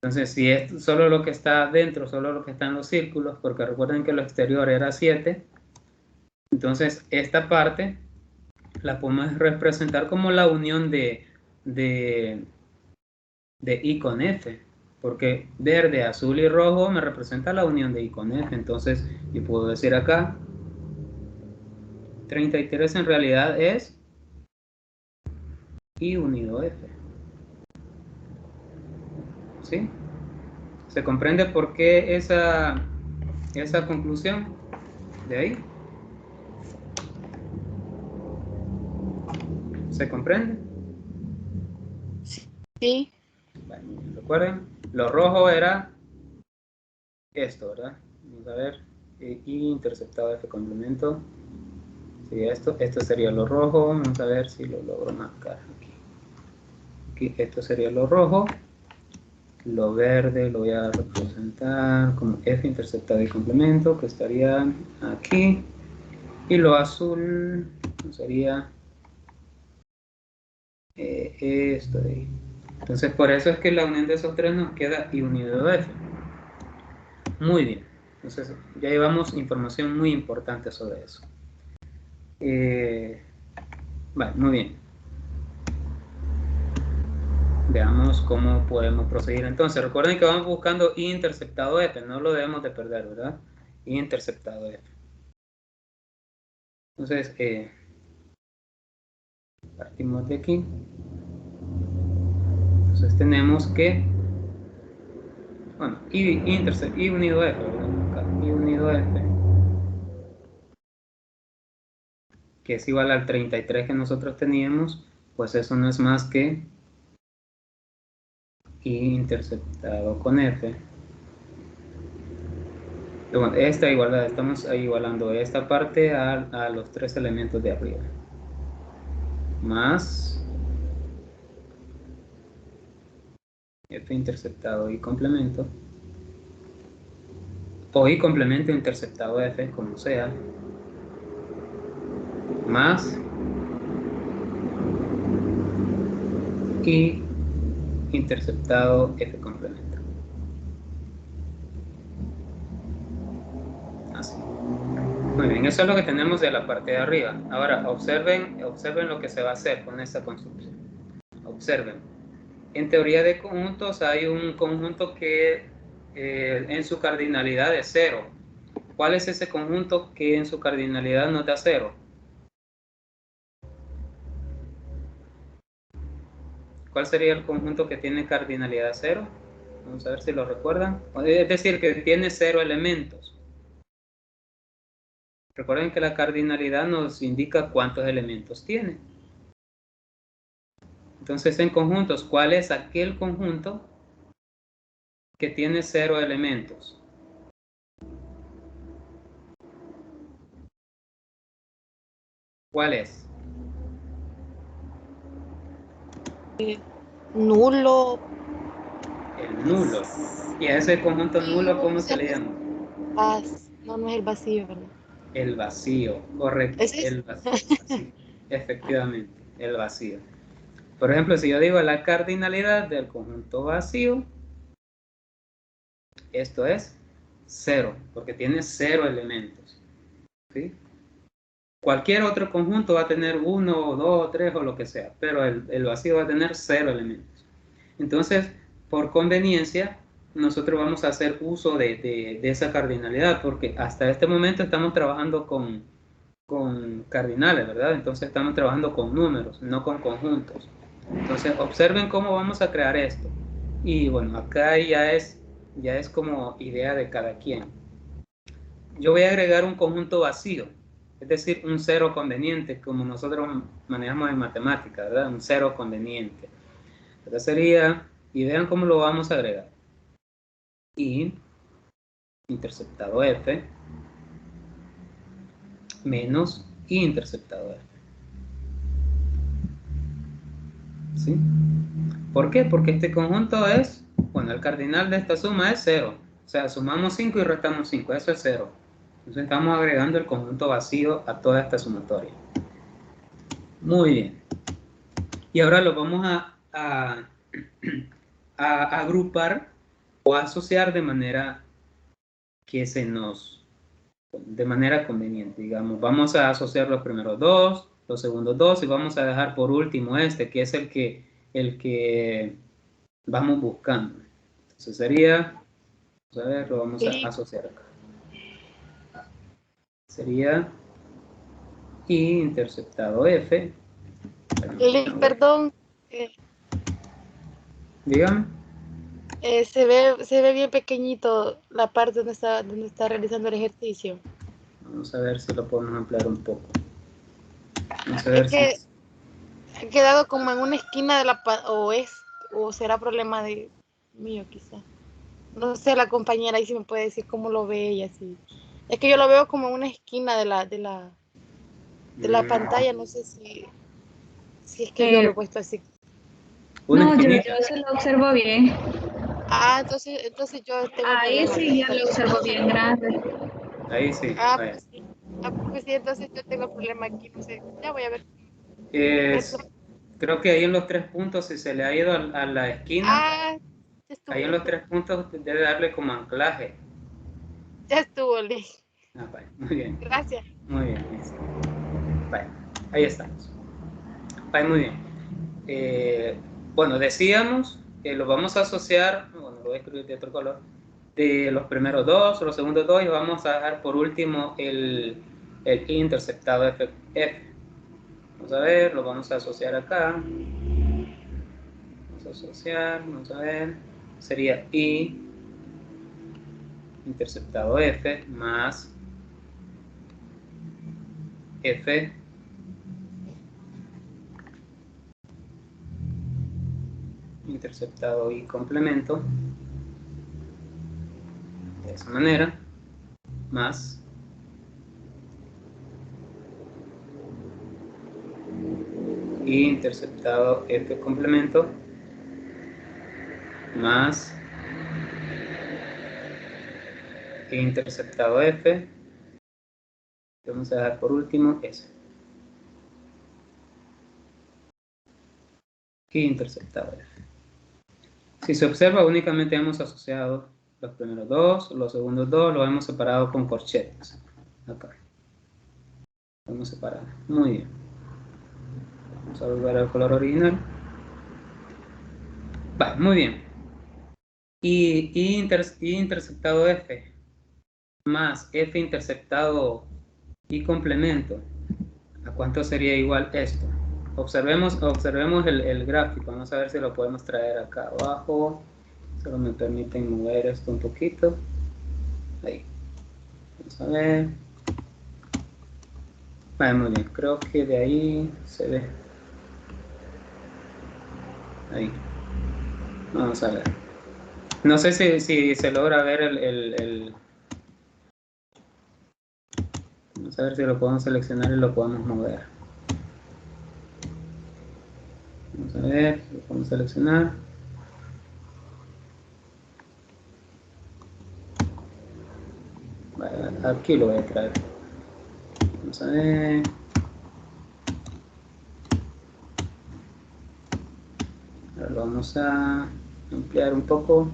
Entonces, si es solo lo que está dentro, solo lo que está en los círculos, porque recuerden que lo exterior era 7, entonces esta parte la podemos representar como la unión de I con F, porque verde, azul y rojo me representa la unión de I con F. Entonces yo puedo decir acá 33 en realidad es I unido F. ¿Sí? ¿Se comprende por qué esa conclusión de ahí? ¿Se comprende? Sí. Bueno, recuerden, lo rojo era esto, ¿verdad? Vamos a ver, I interceptado F complemento. Sí, esto sería lo rojo. Vamos a ver si lo logro marcar aquí. Aquí esto sería lo rojo. Lo verde lo voy a representar como F interceptado y complemento, que estaría aquí. Y lo azul sería esto de ahí. Entonces por eso es que la unión de esos tres nos queda I unido F. Muy bien. Entonces ya llevamos información muy importante sobre eso. Vale, muy bien. Veamos cómo podemos proseguir. Entonces, recuerden que vamos buscando I interceptado F. No lo debemos de perder, ¿verdad? I interceptado F. Entonces, partimos de aquí. Entonces tenemos que, bueno, I unido F, ¿verdad? Acá, I unido F, que es igual al 33 que nosotros teníamos, pues eso no es más que I interceptado con F. Bueno, esta igualdad, estamos igualando esta parte a los tres elementos de arriba. Más F interceptado y complemento o I complemento interceptado F, como sea, más I interceptado F complemento. Así. Muy bien, eso es lo que tenemos de la parte de arriba. Ahora, observen lo que se va a hacer con esta construcción. Observen. En teoría de conjuntos hay un conjunto que en su cardinalidad es 0. ¿Cuál es ese conjunto que en su cardinalidad nos da 0? ¿Cuál sería el conjunto que tiene cardinalidad 0? Vamos a ver si lo recuerdan. Es decir, que tiene 0 elementos. Recuerden que la cardinalidad nos indica cuántos elementos tiene. Entonces, en conjuntos, ¿cuál es aquel conjunto que tiene 0 elementos? ¿Cuál es? Nulo. El nulo. ¿Y a ese conjunto nulo cómo se le llama? No es el vacío, ¿verdad? El vacío, correcto. ¿Es El vacío. Efectivamente, el vacío. Por ejemplo, si yo digo la cardinalidad del conjunto vacío, esto es 0, porque tiene 0 elementos. ¿Sí? Cualquier otro conjunto va a tener 1, 2, 3 o lo que sea, pero el vacío va a tener 0 elementos. Entonces, por conveniencia, nosotros vamos a hacer uso de esa cardinalidad, porque hasta este momento estamos trabajando con cardinales, ¿verdad? Entonces estamos trabajando con números, no con conjuntos. Entonces, observen cómo vamos a crear esto. Y bueno, acá ya es como idea de cada quien. Yo voy a agregar un conjunto vacío, es decir, un cero conveniente, como nosotros manejamos en matemática, ¿verdad? Un cero conveniente. Entonces sería, y vean cómo lo vamos a agregar. I interceptado F menos I interceptado F. ¿Sí? ¿Por qué? Porque este conjunto es, bueno, el cardinal de esta suma es 0. O sea, sumamos 5 y restamos 5, eso es 0. Entonces estamos agregando el conjunto vacío a toda esta sumatoria. Muy bien. Y ahora lo vamos a agrupar o a asociar de manera que de manera conveniente, digamos. Vamos a asociar los primeros dos, los segundos dos, y vamos a dejar por último este, que es el que vamos buscando. Entonces sería, vamos a ver, lo vamos a asociar acá. Sería I interceptado F. Perdón. Dígame. Se ve bien pequeñito la parte donde está realizando el ejercicio. Vamos a ver si lo podemos ampliar un poco. Vamos a ver Es que ha quedado como en una esquina de o será problema de mío quizá. No sé, la compañera ahí si me puede decir cómo lo ve ella, sí. Es que yo lo veo como en una esquina de la pantalla, no sé si es que yo lo he puesto así. No, yo se lo observo bien. Entonces yo tengo ahí sí ya lo observo bien grande. Ahí sí. Pues sí. Pues sí, entonces yo tengo problema aquí, no sé. Ya voy a ver. Creo que ahí en los 3 puntos, si se le ha ido a la esquina, ahí en los 3 puntos debe darle como anclaje. Ya estuvo, Lee. Vale, muy bien. Gracias. Muy bien, listo. Vale, ahí estamos. Vale, muy bien. Bueno, decíamos que lo vamos a asociar, bueno, lo voy a escribir de otro color, de los primeros dos, los segundos dos, y vamos a dejar por último el I interceptado F. Vamos a ver, lo vamos a asociar acá. Vamos a asociar, vamos a ver. Sería I interceptado F más F interceptado I complemento. De esa manera. Más I interceptado F complemento más E interceptado F. Vamos a dar por último S. E interceptado F. Si se observa, únicamente hemos asociado los primeros dos, los segundos dos los hemos separado con corchetes. Acá. Lo hemos separado. Muy bien. Vamos a volver al color original. Vale, muy bien. Y interceptado F más F interceptado y complemento. ¿A cuánto sería igual esto? Observemos el gráfico. Vamos a ver si lo podemos traer acá abajo. Solo me permiten mover esto un poquito. Ahí. Vamos a ver. Vale, muy bien. Creo que de ahí se ve. Ahí. Vamos a ver. No sé si se logra ver Vamos a ver si lo podemos seleccionar y lo podemos mover. Vamos a ver si lo podemos seleccionar. Vale, aquí lo voy a traer. Vamos a ver. Ahora lo vamos a ampliar un poco.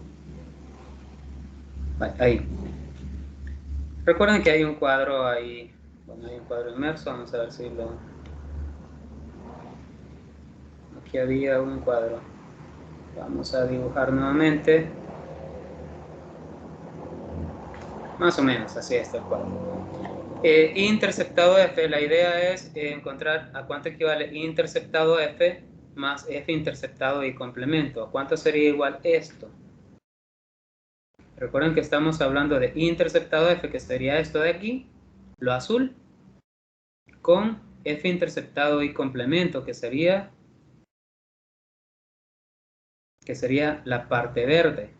Vale, ahí. Recuerden que hay un cuadro ahí. Bueno, hay un cuadro inmerso. Vamos a ver si lo... Aquí había un cuadro. Vamos a dibujar nuevamente. Más o menos, así está el cuadro. Interceptado F, la idea es encontrar a cuánto equivale interceptado F más F interceptado y complemento. ¿A cuánto sería igual esto? Recuerden que estamos hablando de interceptado F, que sería esto de aquí, lo azul, con F interceptado y complemento, que sería la parte verde.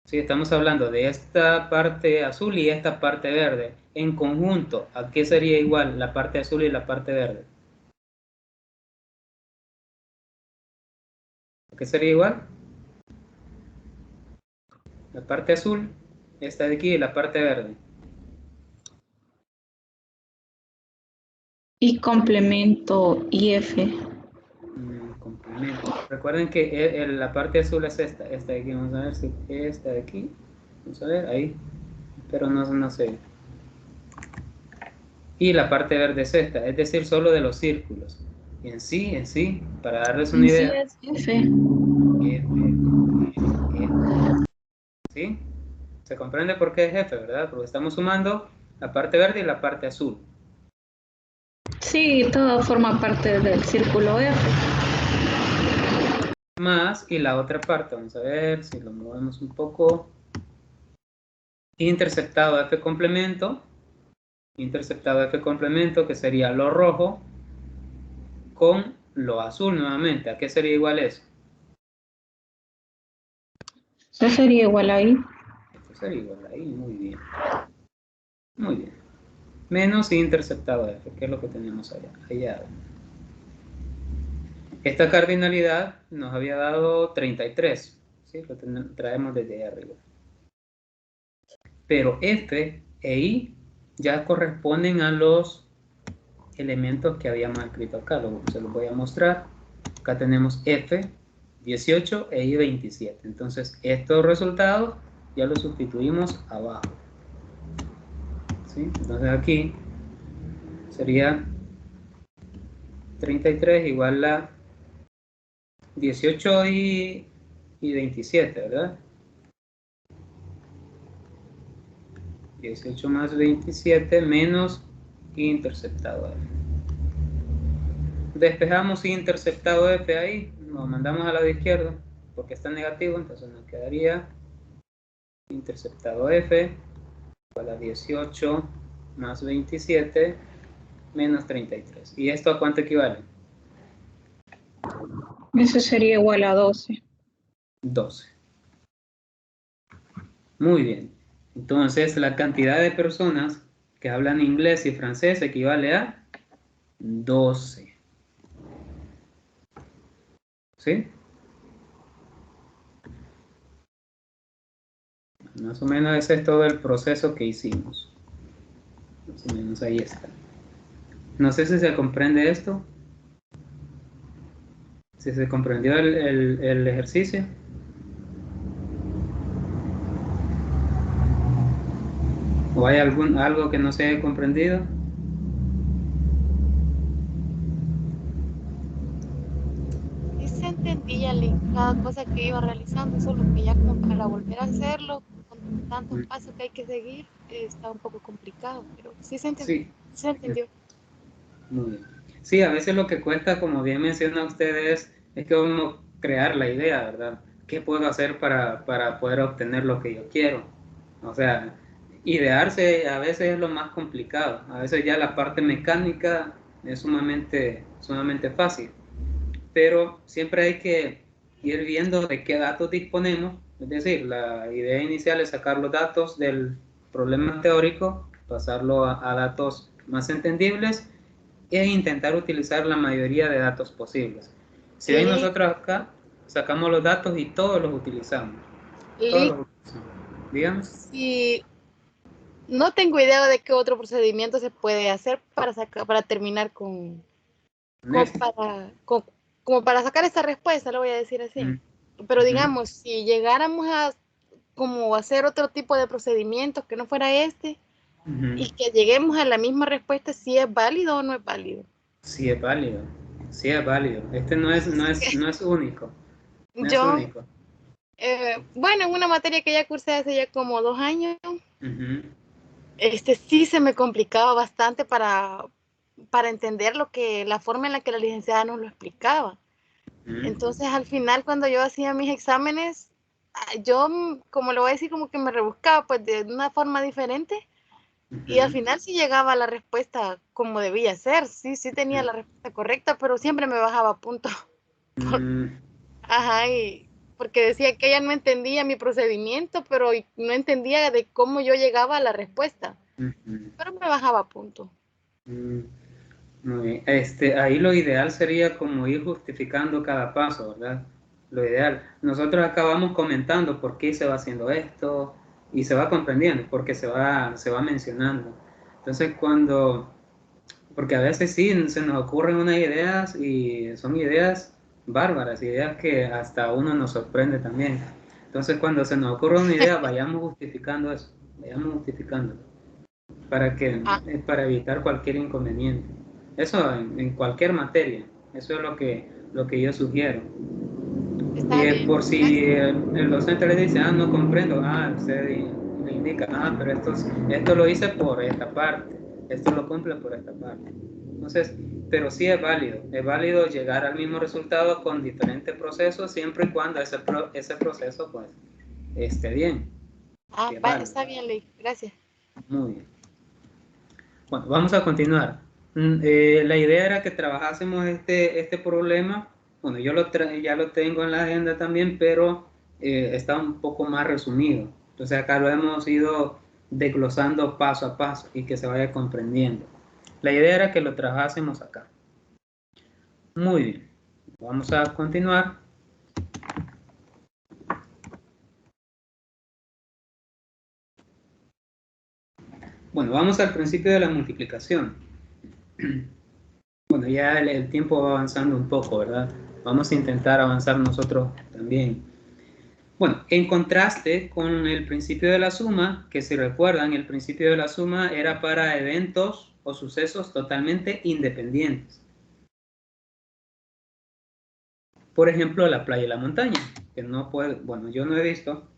Sí, estamos hablando de esta parte azul y esta parte verde. En conjunto, ¿a qué sería igual la parte azul y la parte verde? ¿A qué sería igual? La parte azul, esta de aquí, y la parte verde. Y complemento IF. Complemento. Recuerden que la parte azul es esta de aquí. Vamos a ver si esta de aquí. Vamos a ver, ahí. Pero no sé. Y la parte verde es esta, es decir, solo de los círculos. Y en sí, para darles una idea. Sí, es F. ¿Sí? Se comprende por qué es F, ¿verdad? Porque estamos sumando la parte verde y la parte azul. Sí, todo forma parte del círculo F. Más, y la otra parte, vamos a ver si lo movemos un poco. Interceptado F complemento, que sería lo rojo, con lo azul nuevamente. ¿A qué sería igual eso? Eso sería igual ahí. Esto sería igual ahí, muy bien. Muy bien. Menos interceptado F, que es lo que tenemos allá. Esta cardinalidad nos había dado 33, ¿sí? Lo traemos desde arriba. Pero F e I ya corresponden a los elementos que habíamos escrito acá. Se los voy a mostrar. Acá tenemos F 18 e I 27. Entonces, estos resultados ya los sustituimos abajo. ¿Sí? Entonces aquí sería 33 igual a 18 y 27, ¿verdad? 18 más 27 menos interceptado F. Despejamos interceptado F ahí, lo mandamos al lado izquierdo porque está negativo, entonces nos quedaría interceptado F igual a 18 más 27 menos 33. ¿Y esto a cuánto equivale? Eso sería igual a 12. 12. Muy bien. Entonces la cantidad de personas que hablan inglés y francés equivale a 12. ¿Sí? Más o menos ese es todo el proceso que hicimos. Más o menos ahí está. No sé si se comprende esto. Si se comprendió el ejercicio. ¿O hay algo que no se haya comprendido? Sí se entendía cada cosa que iba realizando, solo que ya como para volver a hacerlo, con tantos pasos que hay que seguir, está un poco complicado, pero sí se entendió. Sí. Sí se entendió. Muy bien. Sí, a veces lo que cuesta, como bien menciona usted, es que uno crear la idea, ¿verdad? ¿Qué puedo hacer para poder obtener lo que yo quiero? O sea, idearse a veces es lo más complicado. A veces ya la parte mecánica es sumamente fácil. Pero siempre hay que ir viendo de qué datos disponemos. Es decir, la idea inicial es sacar los datos del problema teórico, pasarlo a datos más entendibles e intentar utilizar la mayoría de datos posibles. Si ven Lick, nosotros acá, sacamos los datos y todos los utilizamos. Todos Lick, los utilizamos. Dígame. si no tengo idea de qué otro procedimiento se puede hacer para terminar como Néstor. para, con- como para sacar esta respuesta, lo voy a decir así. Mm. Pero Ujú. digamos, si llegáramos a como hacer otro tipo de procedimientos que no fuera este, Ujú. y que lleguemos a la misma respuesta si es válido o no es válido. Sí es válido. Sí es válido. Este no es único. No es Yo, único. bueno, en una materia que ya cursé hace ya como 2 años, Ujú. sí se me complicaba bastante para entender la forma en la que la licenciada nos lo explicaba. Ujú. Entonces, al final, cuando yo hacía mis exámenes, yo, como lo voy a decir, como que me rebuscaba pues de una forma diferente y al Ujú. final sí llegaba a la respuesta como debía ser, sí tenía Ujú. la respuesta correcta, pero siempre me bajaba a punto. Mm. Ajá, y porque decía que ella no entendía mi procedimiento, pero no entendía de cómo yo llegaba a la respuesta, Ujú. pero me bajaba a punto. Mm. Muy bien. Ahí lo ideal sería como ir justificando cada paso, ¿verdad? Lo ideal. Nosotros acabamos comentando por qué se va haciendo esto y se va comprendiendo, porque se va mencionando. Entonces, porque a veces sí se nos ocurren unas ideas y son ideas bárbaras, ideas que hasta uno nos sorprende también. Entonces, cuando se nos ocurre una idea, vayamos justificando eso, vayamos justificando Ah, para evitar cualquier inconveniente. Eso en cualquier materia, eso es lo que yo sugiero. está bien, Por si gracias. el docente le dice, no comprendo, usted le indica, pero esto lo hice por esta parte, esto lo cumple por esta parte. Entonces, pero sí es válido llegar al mismo resultado con diferentes procesos, siempre y cuando ese proceso pues esté bien, sí es válido. Está bien, Ley, gracias. Muy bien. Bueno, vamos a continuar. La idea era que trabajásemos este problema. Bueno, ya lo tengo en la agenda también, pero está un poco más resumido. Entonces acá lo hemos ido desglosando paso a paso y que se vaya comprendiendo. La idea era que lo trabajásemos acá. Muy bien. Vamos a continuar. Bueno, vamos al principio de la multiplicación. Bueno, ya el tiempo va avanzando un poco, ¿verdad? Vamos a intentar avanzar nosotros también. Bueno, en contraste con el principio de la suma, que si recuerdan, el principio de la suma era para eventos o sucesos totalmente independientes. Por ejemplo, la playa y la montaña, que no puede, bueno, yo no he visto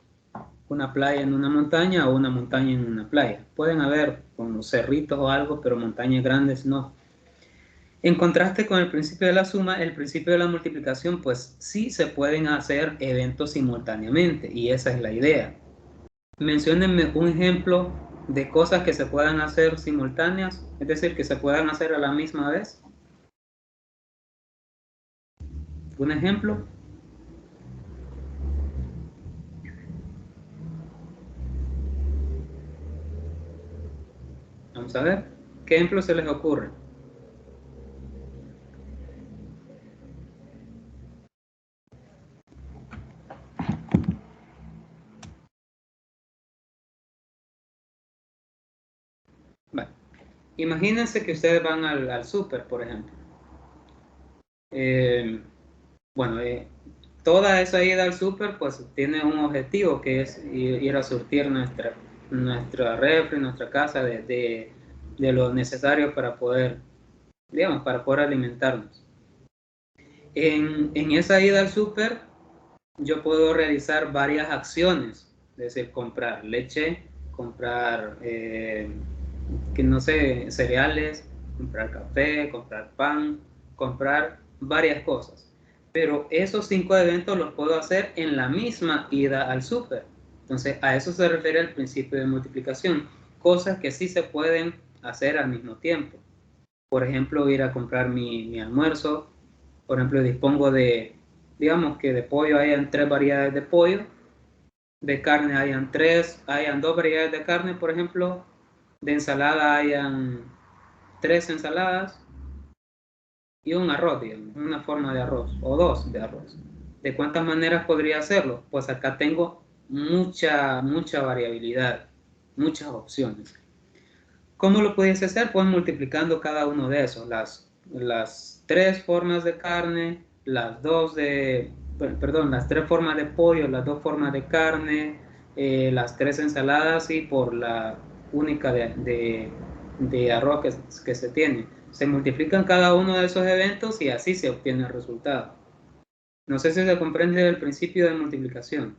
una playa en una montaña o una montaña en una playa. Pueden haber como cerritos o algo, pero montañas grandes no. En contraste con el principio de la suma, el principio de la multiplicación, pues sí se pueden hacer eventos simultáneamente, y esa es la idea. Menciónenme un ejemplo de cosas que se puedan hacer simultáneas, es decir, que se puedan hacer a la misma vez. ¿Un ejemplo? Vamos a ver. ¿Qué ejemplo se les ocurre? Vale. Imagínense que ustedes van al súper, por ejemplo. Bueno, toda esa ida al súper pues tiene un objetivo, que es ir a surtir nuestra refri, nuestra casa de lo necesario para poder, digamos, para poder alimentarnos. En esa ida al súper yo puedo realizar varias acciones, es decir, comprar leche, comprar, que no sé, cereales, comprar café, comprar pan, comprar varias cosas. Pero esos 5 eventos los puedo hacer en la misma ida al súper. Entonces, a eso se refiere el principio de multiplicación. Cosas que sí se pueden hacer al mismo tiempo. Por ejemplo, ir a comprar mi almuerzo. Por ejemplo, dispongo de, digamos que de pollo hayan 3 variedades de pollo. De carne hayan 2 variedades de carne, por ejemplo. De ensalada hayan 3 ensaladas y un arroz, digamos, una forma de arroz o 2 de arroz. ¿De cuántas maneras podría hacerlo? Pues acá tengo mucha variabilidad, muchas opciones. ¿Cómo lo pudiese hacer? Pues multiplicando cada uno de esos, las 3 formas de carne, las 3 formas de pollo, las 2 formas de carne, las 3 ensaladas y por la única de arroz que se tiene. Se multiplican cada uno de esos eventos y así se obtiene el resultado. No sé si se comprende el principio de multiplicación.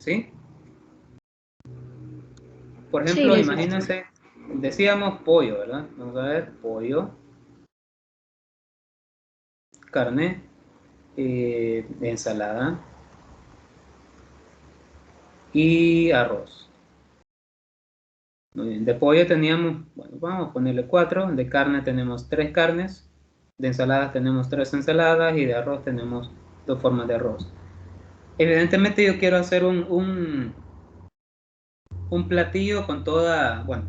¿Sí? Por ejemplo, Sí, imagínense, decíamos pollo, ¿verdad? Vamos a ver, pollo, carne, ensalada y arroz. Muy bien, de pollo teníamos, bueno, vamos a ponerle 4, de carne tenemos 3 carnes, de ensaladas tenemos 3 ensaladas y de arroz tenemos 2 formas de arroz. Evidentemente yo quiero hacer un platillo con toda, bueno,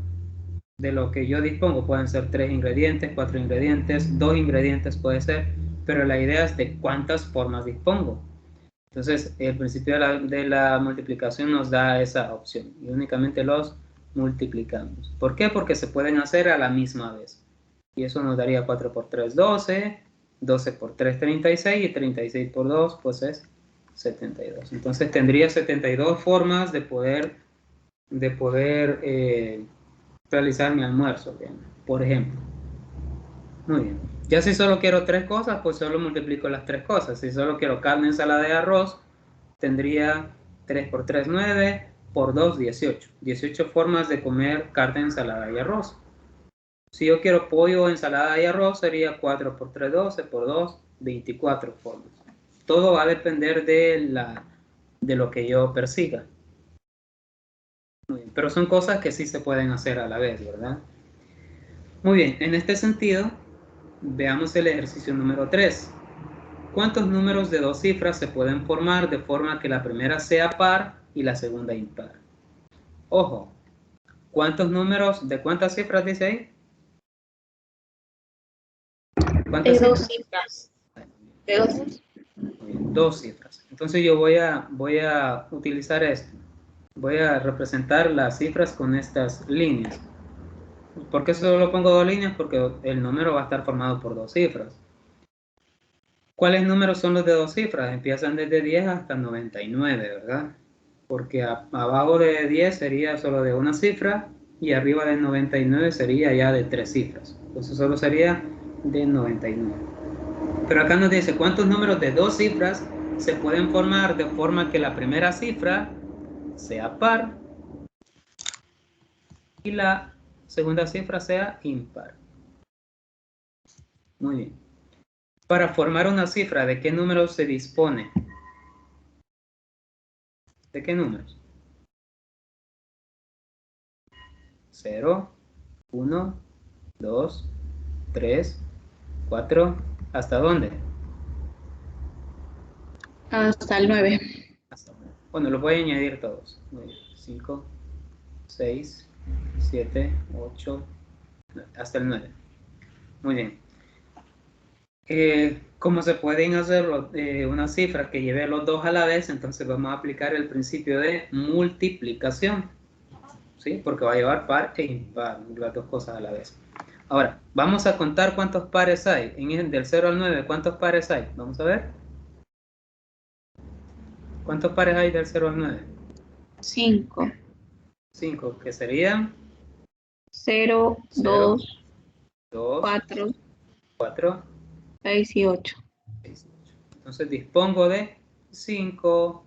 de lo que yo dispongo, pueden ser 3 ingredientes, 4 ingredientes, 2 ingredientes puede ser, pero la idea es de cuántas formas dispongo. Entonces, el principio de la multiplicación nos da esa opción y únicamente los multiplicamos. ¿Por qué? Porque se pueden hacer a la misma vez. Y eso nos daría 4 por 3, 12, 12 por 3, 36 y 36 por 2, pues es 72. Entonces, tendría 72 formas de poder realizar mi almuerzo, bien, por ejemplo. Muy bien. Ya si solo quiero 3 cosas, pues solo multiplico las 3 cosas. Si solo quiero carne, ensalada y arroz, tendría 3 por 3, 9, por 2, 18. 18 formas de comer carne, ensalada y arroz. Si yo quiero pollo, ensalada y arroz, sería 4 por 3, 12, por 2, 24 formas. Todo va a depender de lo que yo persiga. Muy bien. Pero son cosas que sí se pueden hacer a la vez, ¿verdad? Muy bien, en este sentido, veamos el ejercicio número 3. ¿Cuántos números de 2 cifras se pueden formar de forma que la primera sea par y la segunda impar? Ojo, ¿cuántos números de cuántas cifras dice ahí? ¿Cuántas de 2 cifras? cifras. De 2. 2 cifras. Entonces yo voy a utilizar esto. Voy a representar las cifras con estas líneas. ¿Por qué solo pongo 2 líneas? Porque el número va a estar formado por 2 cifras. ¿Cuáles números son los de 2 cifras? Empiezan desde 10 hasta 99, ¿verdad? Porque abajo de 10 sería solo de una cifra y arriba de 99 sería ya de 3 cifras. Entonces solo sería de 99. Pero acá nos dice cuántos números de 2 cifras se pueden formar de forma que la primera cifra sea par y la segunda cifra sea impar. Muy bien. Para formar una cifra, ¿de qué números se dispone? ¿De qué números? 0, 1, 2, 3, 4, ¿hasta dónde? Hasta el 9. Bueno, lo voy a añadir todos. 5, 6, 7, 8, hasta el 9. Muy bien. Como se pueden hacer una cifra que lleve a los dos a la vez, entonces vamos a aplicar el principio de multiplicación. ¿sí? Porque va a llevar par e impar, las dos cosas a la vez. Ahora, vamos a contar cuántos pares hay. Del 0 al 9, ¿cuántos pares hay? Vamos a ver. ¿Cuántos pares hay del 0 al 9? 5. 5, que serían 0, 0, 2, 2, 4, 4, 6 y 8. 6, 8. Entonces dispongo de 5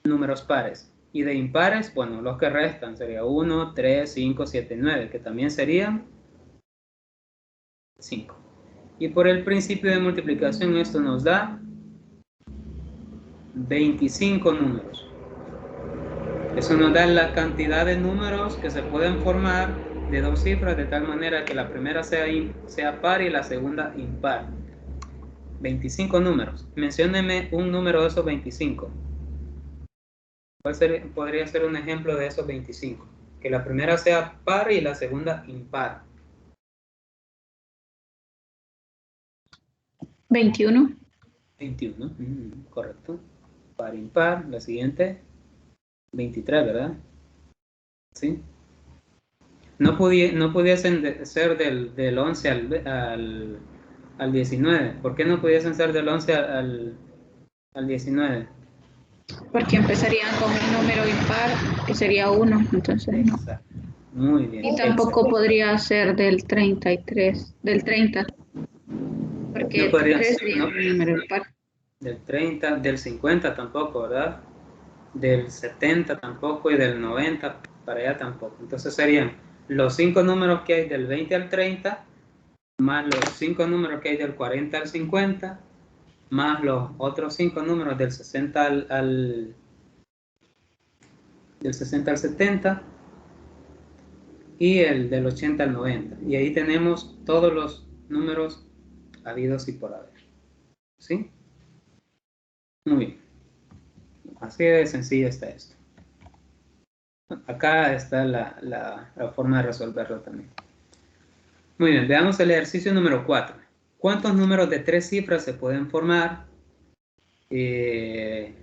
números pares. Y de impares, bueno, los que restan sería 1, 3, 5, 7, 9, que también serían 5. Y por el principio de multiplicación esto nos da 25 números. Eso nos da la cantidad de números que se pueden formar de dos cifras de tal manera que la primera sea par y la segunda impar. 25 números. Mencióneme un número de esos 25. ¿Cuál podría ser un ejemplo de esos 25? Que la primera sea par y la segunda impar. 21. 21, correcto. Par, impar. La siguiente, 23, ¿verdad? ¿Sí? No pudiesen ser del 11 al 19. ¿Por qué no pudiesen ser del 11 al 19? Porque empezarían con un número impar, que sería 1, entonces no. Exacto. Muy bien. Y tampoco podría ser del 33, del 30, porque No podría 3 ser, sería no, un número impar. del 30, del 50 tampoco, ¿verdad? Del 70 tampoco y del 90 para allá tampoco. Entonces serían los 5 números que hay del 20 al 30, más los 5 números que hay del 40 al 50, más los otros 5 números del 60 del 60 al 70 y el del 80 al 90. Y ahí tenemos todos los números habidos y por haber. ¿Sí? Muy bien. Así de sencillo está esto. Acá está la forma de resolverlo también. Muy bien, veamos el ejercicio número 4. ¿Cuántos números de 3 cifras se pueden formar de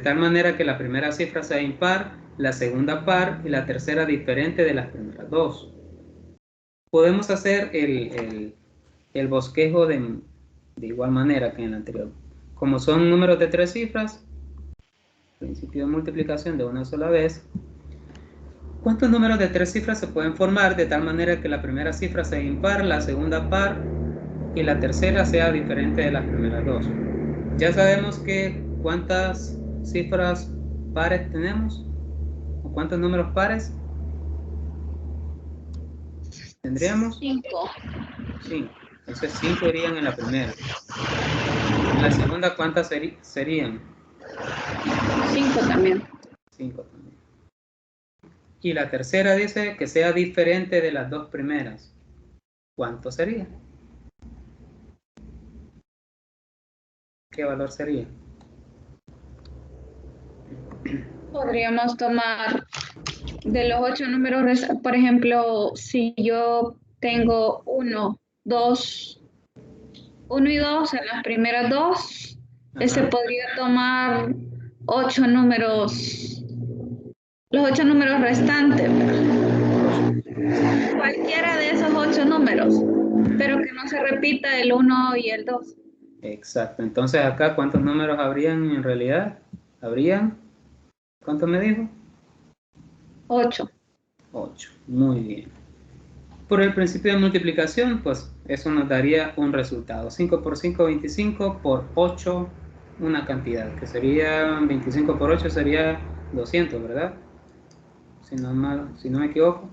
tal manera que la primera cifra sea impar, la segunda par y la tercera diferente de las primeras dos? Podemos hacer el bosquejo de igual manera que en el anterior. Como son números de 3 cifras, principio de multiplicación de una sola vez. ¿Cuántos números de 3 cifras se pueden formar de tal manera que la primera cifra sea impar, la segunda par y la tercera sea diferente de las primeras dos? Ya sabemos que cuántas cifras pares tenemos, o cuántos números pares tendríamos. 5. 5. Entonces 5 irían en la primera. En la segunda, ¿cuántas serían? 5 también. 5 también. Y la tercera dice que sea diferente de las dos primeras. ¿Cuánto sería? ¿Qué valor sería? Podríamos tomar de los 8 números, por ejemplo, si yo tengo 1, 2, 1 y 2 en las primeras dos, ese podría tomar 8 números, los 8 números restantes, cualquiera de esos 8 números, pero que no se repita el 1 y el 2. Exacto. Entonces acá, ¿cuántos números habrían en realidad? ¿Habrían? ¿Cuánto me dijo? 8. 8. Muy bien. Por el principio de multiplicación, pues eso nos daría un resultado. 5 por 5, 25, por 8, una cantidad, que sería 25 por 8 sería 200, ¿verdad? Si no me equivoco.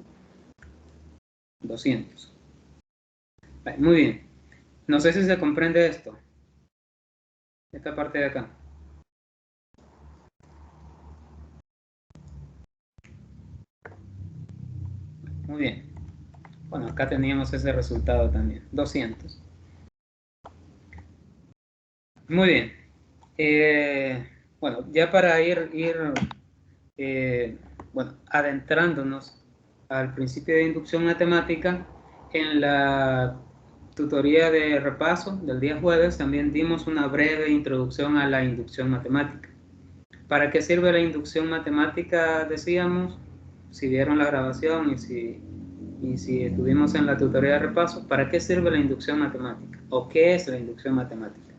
200. Muy bien. No sé si se comprende esto. Esta parte de acá. Muy bien. Bueno, acá teníamos ese resultado también. 200. Muy bien. Bueno, ya para ir adentrándonos al principio de inducción matemática, en la tutoría de repaso del día jueves también dimos una breve introducción a la inducción matemática. ¿Para qué sirve la inducción matemática? Decíamos, si vieron la grabación y si estuvimos en la tutoría de repaso, ¿para qué sirve la inducción matemática? ¿O qué es la inducción matemática?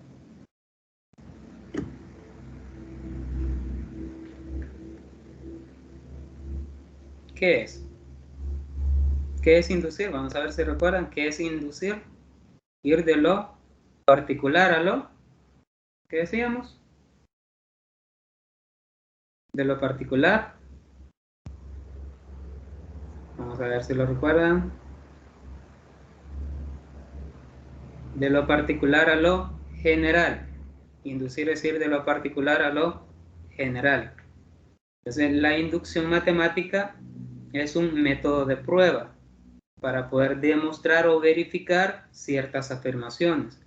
¿Qué es? ¿Qué es inducir? Vamos a ver si recuerdan. ¿Qué es inducir? Ir de lo particular a lo, ¿qué decíamos? De lo particular. Vamos a ver si lo recuerdan. De lo particular a lo general. Inducir es ir de lo particular a lo general. Entonces, la inducción matemática es un método de prueba para poder demostrar o verificar ciertas afirmaciones.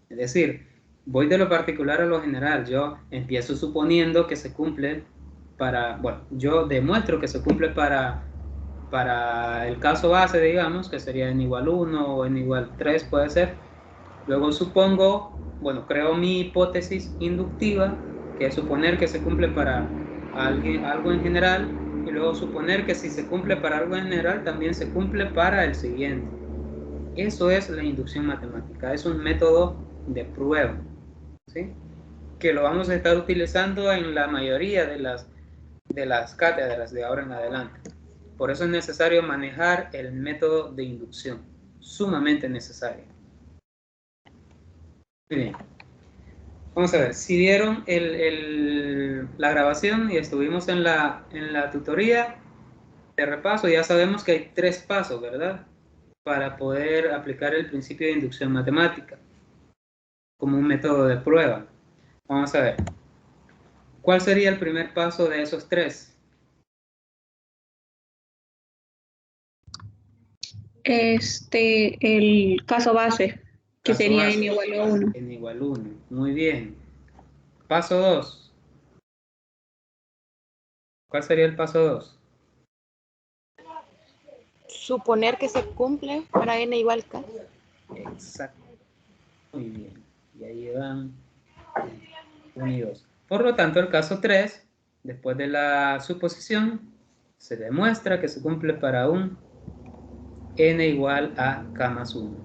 Es decir, voy de lo particular a lo general. Yo empiezo suponiendo que se cumple yo demuestro que se cumple para el caso base, digamos, que sería n igual 1 o n igual 3 puede ser. Luego creo mi hipótesis inductiva, que es suponer que se cumple para algo en general, y luego suponer que si se cumple para algo en general, también se cumple para el siguiente. Eso es la inducción matemática, es un método de prueba, ¿sí? Que lo vamos a estar utilizando en la mayoría de las cátedras de ahora en adelante. Por eso es necesario manejar el método de inducción, sumamente necesario. Muy bien. Vamos a ver, si vieron la grabación y estuvimos en la tutoría de repaso, ya sabemos que hay 3 pasos, ¿verdad? Para poder aplicar el principio de inducción matemática como un método de prueba. Vamos a ver. ¿Cuál sería el primer paso de esos 3? El caso base, que sería n igual a 1. N igual 1, muy bien. Paso 2. ¿Cuál sería el paso 2? Suponer que se cumple para n igual k. Exacto. Muy bien. Y ahí van 1 y 2. Por lo tanto, el caso 3, después de la suposición, se demuestra que se cumple para un n igual a k más 1.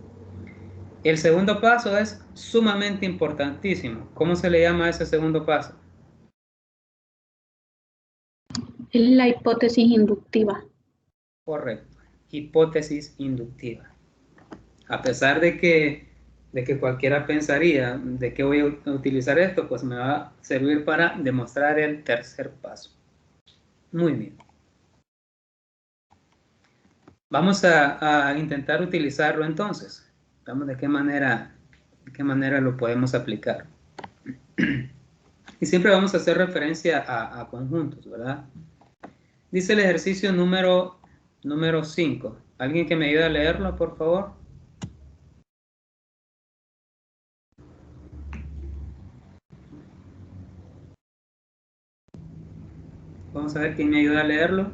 El segundo paso es sumamente importantísimo. ¿Cómo se le llama a ese segundo paso? Es la hipótesis inductiva. Correcto. Hipótesis inductiva. A pesar de que cualquiera pensaría de qué voy a utilizar esto, pues me va a servir para demostrar el tercer paso. Muy bien. Vamos a intentar utilizarlo entonces. Veamos de qué manera lo podemos aplicar. Y siempre vamos a hacer referencia a conjuntos, ¿verdad? Dice el ejercicio número 5. ¿Alguien que me ayude a leerlo, por favor? Vamos a ver quién me ayuda a leerlo.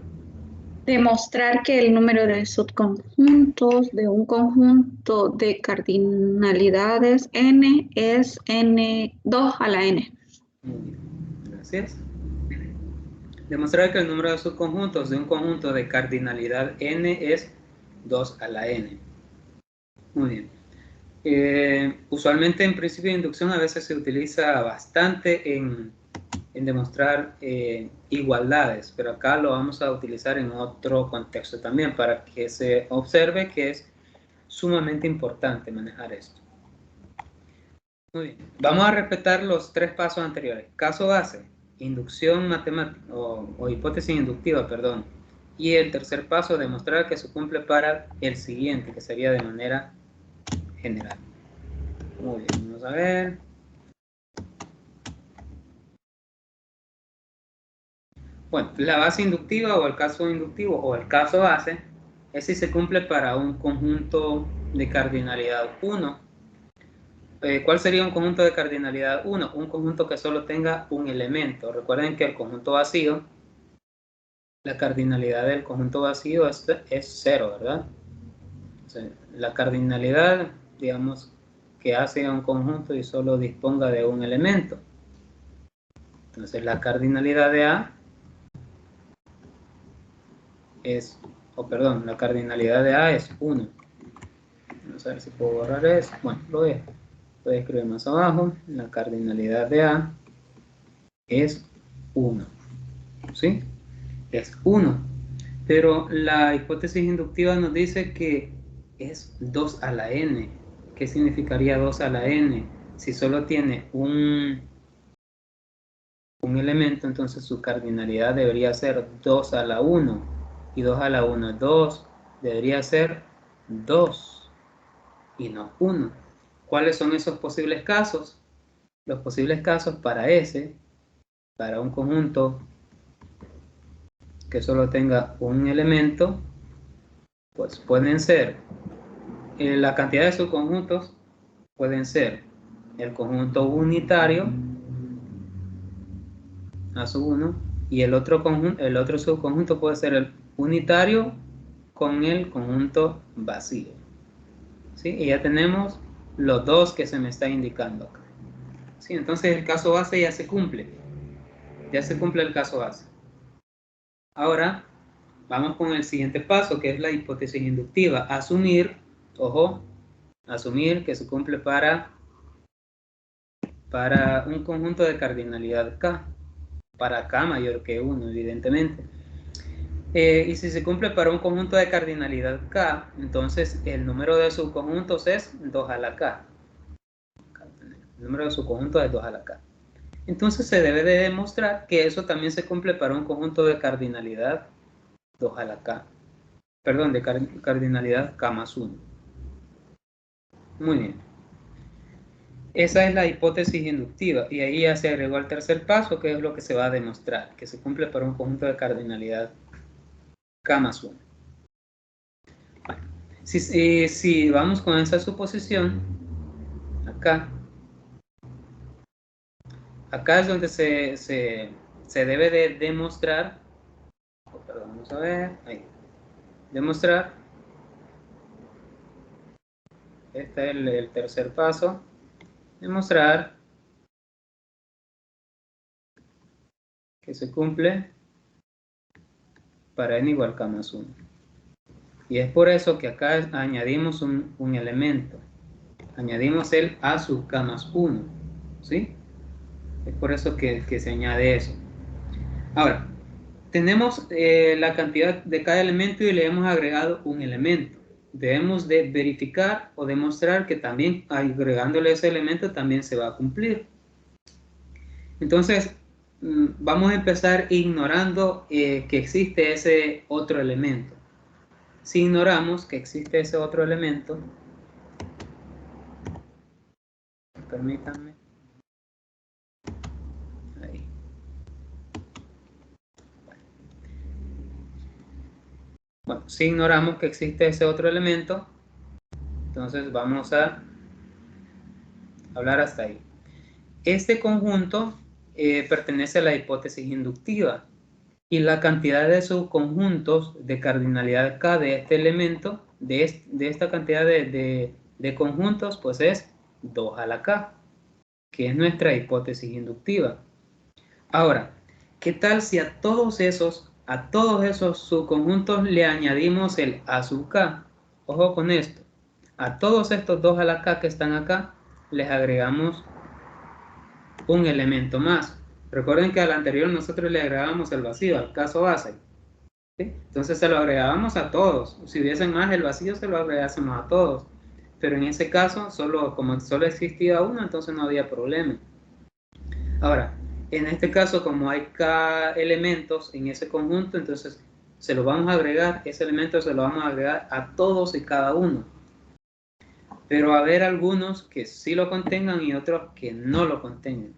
Demostrar que el número de subconjuntos de un conjunto de cardinalidades n es n2 a la n. Muy bien, gracias. Demostrar que el número de subconjuntos de un conjunto de cardinalidad n es 2 a la n. Muy bien. Usualmente en principio de inducción a veces se utiliza bastante en demostrar igualdades, pero acá lo vamos a utilizar en otro contexto también para que se observe que es sumamente importante manejar esto. Muy bien, vamos a respetar los 3 pasos anteriores. Caso base, inducción matemática o hipótesis inductiva, perdón. Y el tercer paso, demostrar que se cumple para el siguiente, que sería de manera general. Muy bien, vamos a ver. Bueno, la base inductiva o el caso inductivo o el caso base es si se cumple para un conjunto de cardinalidad 1. ¿Cuál sería un conjunto de cardinalidad 1? Un conjunto que solo tenga un elemento. Recuerden que el conjunto vacío, la cardinalidad del conjunto vacío es 0, ¿verdad? O sea, la cardinalidad, digamos, que hace un conjunto y solo disponga de un elemento. Entonces la cardinalidad de A es, perdón, la cardinalidad de A es 1. Vamos a ver si puedo borrar eso. Bueno, lo dejo. Voy a escribir más abajo. La cardinalidad de A es 1. ¿Sí? Es 1. Pero la hipótesis inductiva nos dice que es 2 a la n. ¿Qué significaría 2 a la n? Si solo tiene un elemento, entonces su cardinalidad debería ser 2 a la 1. Y 2 a la 1 es 2. Debería ser 2 y no 1. ¿Cuáles son esos posibles casos? Los posibles casos para un conjunto que solo tenga un elemento, pues pueden ser, la cantidad de subconjuntos pueden ser el conjunto unitario, A sub 1, y el otro subconjunto puede ser el unitario con el conjunto vacío. ¿Sí? Y ya tenemos los dos que se me está indicando acá. ¿Sí? Entonces el caso base ya se cumple. Ya se cumple el caso base. Ahora vamos con el siguiente paso, que es la hipótesis inductiva. Asumir, ojo, asumir que se cumple para un conjunto de cardinalidad K. Para K mayor que 1, evidentemente. Y si se cumple para un conjunto de cardinalidad K, entonces el número de subconjuntos es 2 a la K. El número de subconjuntos es 2 a la K. Entonces se debe de demostrar que eso también se cumple para un conjunto de cardinalidad 2 a la K. Perdón, de cardinalidad K más 1. Muy bien. Esa es la hipótesis inductiva. Y ahí ya se agregó el tercer paso, que es lo que se va a demostrar, que se cumple para un conjunto de cardinalidad K más 1. Bueno, si vamos con esa suposición, acá es donde se debe de demostrar, perdón, vamos a ver, ahí, demostrar, este es el tercer paso, demostrar que se cumple para n igual k más 1. Y es por eso que acá añadimos un elemento, añadimos el a sub k más 1, ¿sí? Es por eso que se añade eso. Ahora, tenemos la cantidad de cada elemento y le hemos agregado un elemento. Debemos de verificar o demostrar que también agregándole ese elemento también se va a cumplir. Entonces, vamos a empezar ignorando que existe ese otro elemento. Si ignoramos que existe ese otro elemento, permítanme. Ahí. Bueno, si ignoramos que existe ese otro elemento, entonces vamos a hablar hasta ahí. Este conjunto pertenece a la hipótesis inductiva y la cantidad de subconjuntos de cardinalidad K de este elemento, de esta cantidad de conjuntos, pues es 2 a la K, que es nuestra hipótesis inductiva. Ahora, ¿qué tal si a todos esos subconjuntos le añadimos el A sub K? Ojo con esto. A todos estos 2 a la K que están acá, les agregamos un elemento más. Recuerden que al anterior nosotros le agregábamos el vacío, al caso base. ¿Sí? Entonces se lo agregábamos a todos. Si hubiesen más el vacío, se lo agregásemos a todos. Pero en ese caso, como solo existía uno, entonces no había problema. Ahora, en este caso, como hay K elementos en ese conjunto, entonces se lo vamos a agregar, ese elemento se lo vamos a agregar a todos y cada uno. Pero va a haber algunos que sí lo contengan y otros que no lo contengan.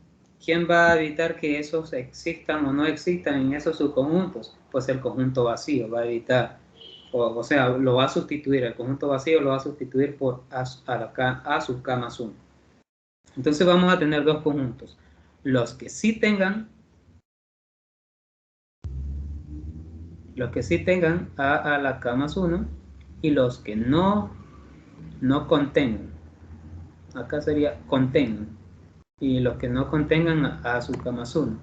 ¿Quién va a evitar que esos existan o no existan en esos subconjuntos? Pues el conjunto vacío va a evitar, o sea, lo va a sustituir, el conjunto vacío lo va a sustituir por A sub K más 1. Entonces vamos a tener dos conjuntos. Los que sí tengan A a la K más 1 y los que no contengan. Acá sería contengan. Y los que no contengan A sub K más 1.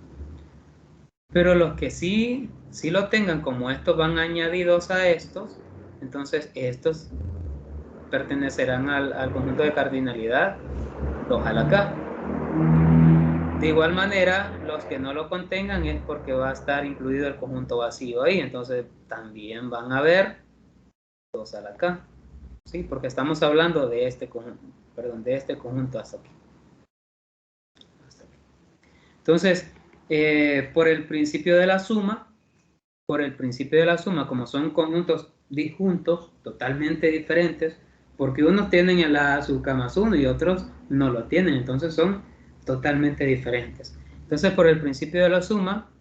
Pero los que sí lo tengan, como estos van añadidos a estos, entonces estos pertenecerán al conjunto de cardinalidad 2 a la K. De igual manera, los que no lo contengan es porque va a estar incluido el conjunto vacío ahí, entonces también van a haber 2 a la K. ¿Sí? Porque estamos hablando de este conjunto, perdón, de este conjunto hasta aquí. Entonces, por el principio de la suma, como son conjuntos disjuntos, totalmente diferentes, porque unos tienen el A sub K más 1 y otros no lo tienen, entonces son totalmente diferentes. Entonces, por el principio de la suma,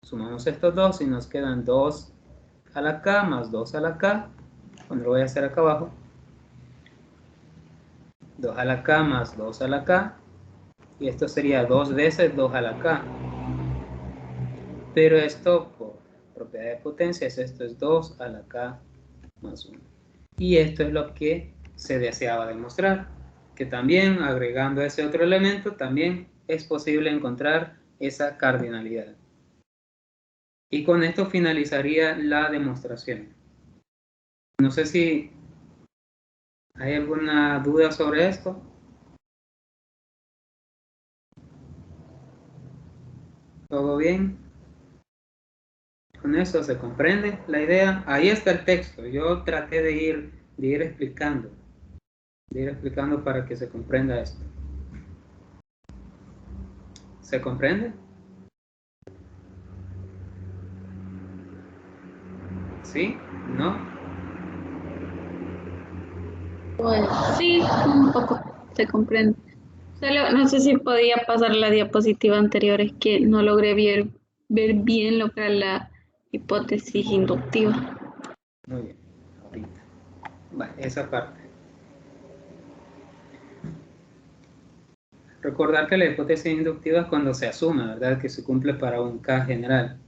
sumamos estos dos y nos quedan 2 a la K más 2 a la K, cuando lo voy a hacer acá abajo, 2 a la K más 2 a la K, y esto sería 2 veces 2 a la K. Pero esto, por propiedad de potencias, esto es 2 a la K más 1. Y esto es lo que se deseaba demostrar, que también agregando ese otro elemento, también es posible encontrar esa cardinalidad. Y con esto finalizaría la demostración. No sé si hay alguna duda sobre esto. ¿Todo bien? ¿Con eso se comprende la idea? Ahí está el texto. Yo traté de ir explicando. Para que se comprenda esto. ¿Se comprende? ¿Sí? ¿No? Pues sí, un poco se comprende. Solo, no sé si podía pasar la diapositiva anterior, es que no logré ver bien lo que era la hipótesis inductiva. Muy bien. Ahorita. Vale, esa parte. Recordar que la hipótesis inductiva es cuando se asume, ¿verdad? Que se cumple para un K general.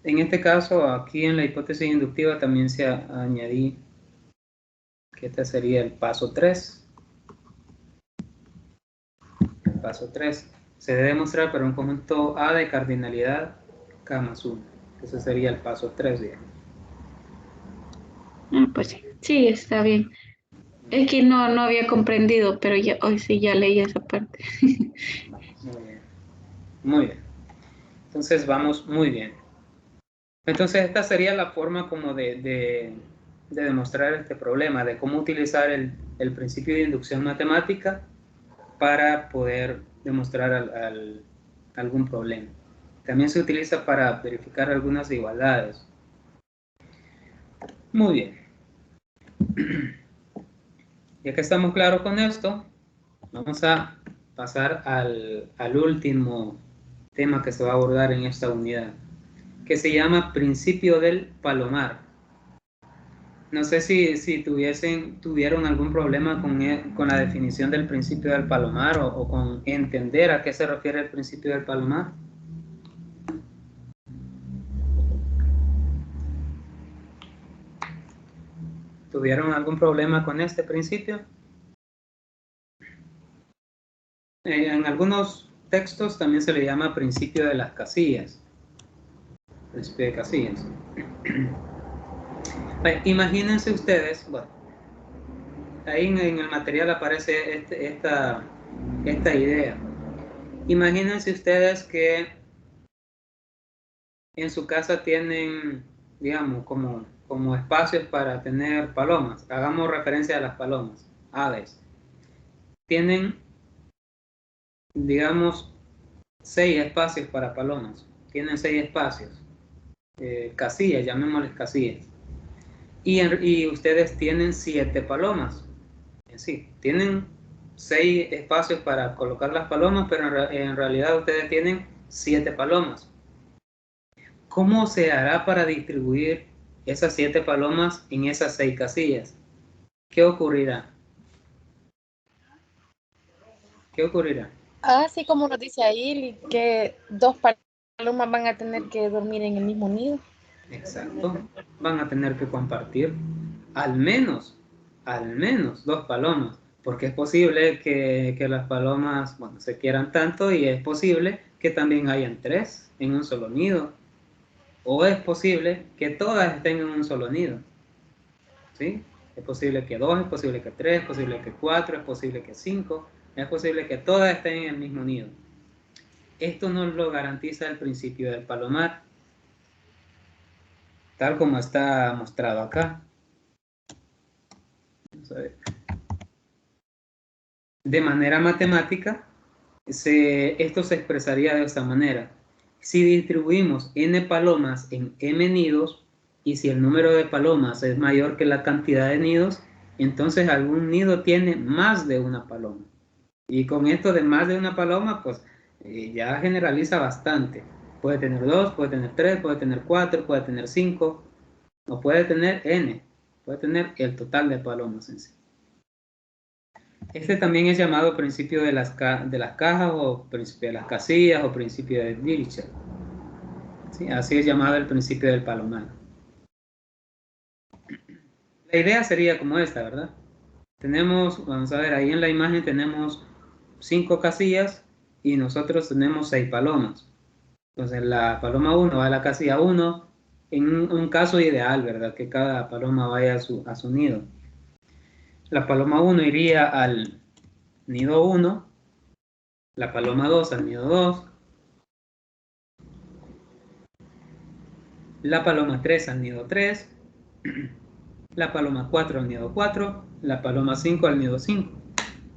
En este caso, aquí en la hipótesis inductiva también se añadí que este sería el paso 3. El paso 3. Se debe demostrar para un conjunto A de cardinalidad K más 1. Ese sería el paso 3, digamos. Pues sí, está bien. Es que no había comprendido, pero ya, hoy sí ya leí esa parte. Muy bien. Muy bien. Entonces vamos muy bien. Entonces esta sería la forma como de demostrar este problema, de cómo utilizar el principio de inducción matemática para poder demostrar algún problema. También se utiliza para verificar algunas igualdades. Muy bien. Ya que estamos claros con esto, vamos a pasar al último tema que se va a abordar en esta unidad, que se llama principio del palomar. No sé si tuvieron algún problema con la definición del principio del palomar o con entender a qué se refiere el principio del palomar. ¿Tuvieron algún problema con este principio? En algunos textos también se le llama principio de las casillas. Principio de casillas. Imagínense ustedes, bueno, ahí en el material aparece esta idea. Imagínense ustedes que en su casa tienen, digamos, como espacios para tener palomas. Hagamos referencia a las palomas, aves. Tienen, digamos, 6 espacios para palomas. Tienen 6 espacios. Casillas, llamémosles casillas. Y ustedes tienen 7 palomas. Sí, tienen 6 espacios para colocar las palomas, pero en realidad ustedes tienen 7 palomas. ¿Cómo se hará para distribuir esas 7 palomas en esas 6 casillas? ¿Qué ocurrirá? ¿Qué ocurrirá? Así como nos dice ahí, que 2 palomas van a tener que dormir en el mismo nido. Exacto. Van a tener que compartir al menos 2 palomas, porque es posible que las palomas, bueno, se quieran tanto y es posible que también hayan 3 en un solo nido. O es posible que todas estén en un solo nido. ¿Sí? Es posible que 2, es posible que 3, es posible que 4, es posible que 5, es posible que todas estén en el mismo nido. Esto nos lo garantiza el principio del palomar, tal como está mostrado acá. Vamos a ver. De manera matemática, esto se expresaría de esta manera. Si distribuimos n palomas en m nidos, y si el número de palomas es mayor que la cantidad de nidos, entonces algún nido tiene más de una paloma. Y con esto de más de una paloma, pues ya generaliza bastante. Puede tener 2, puede tener 3, puede tener 4, puede tener 5, o puede tener n, puede tener el total de palomas en sí. Este también es llamado principio de las cajas, o principio de las casillas, o principio de Dirichlet. ¿Sí? Así es llamado el principio del palomar. La idea sería como esta, ¿verdad? Tenemos, vamos a ver, ahí en la imagen tenemos 5 casillas y nosotros tenemos 6 palomas. Entonces la paloma 1 va a la casilla 1, en un caso ideal, ¿verdad? Que cada paloma vaya a su nido. La paloma 1 iría al nido 1, la paloma 2 al nido 2, la paloma 3 al nido 3, la paloma 4 al nido 4, la paloma 5 al nido 5.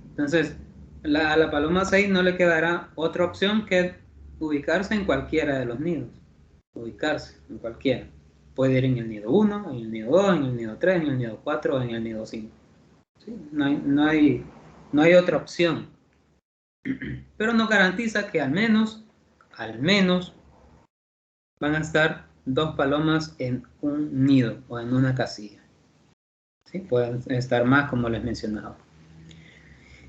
Entonces, a la paloma 6 no le quedará otra opción que ubicarse en cualquiera de los nidos. Ubicarse en cualquiera. Puede ir en el nido 1, en el nido 2, en el nido 3, en el nido 4 o en el nido 5. ¿Sí? No hay otra opción. Pero nos garantiza que al menos van a estar 2 palomas en un nido o en una casilla. ¿Sí? Pueden estar más, como les mencionaba.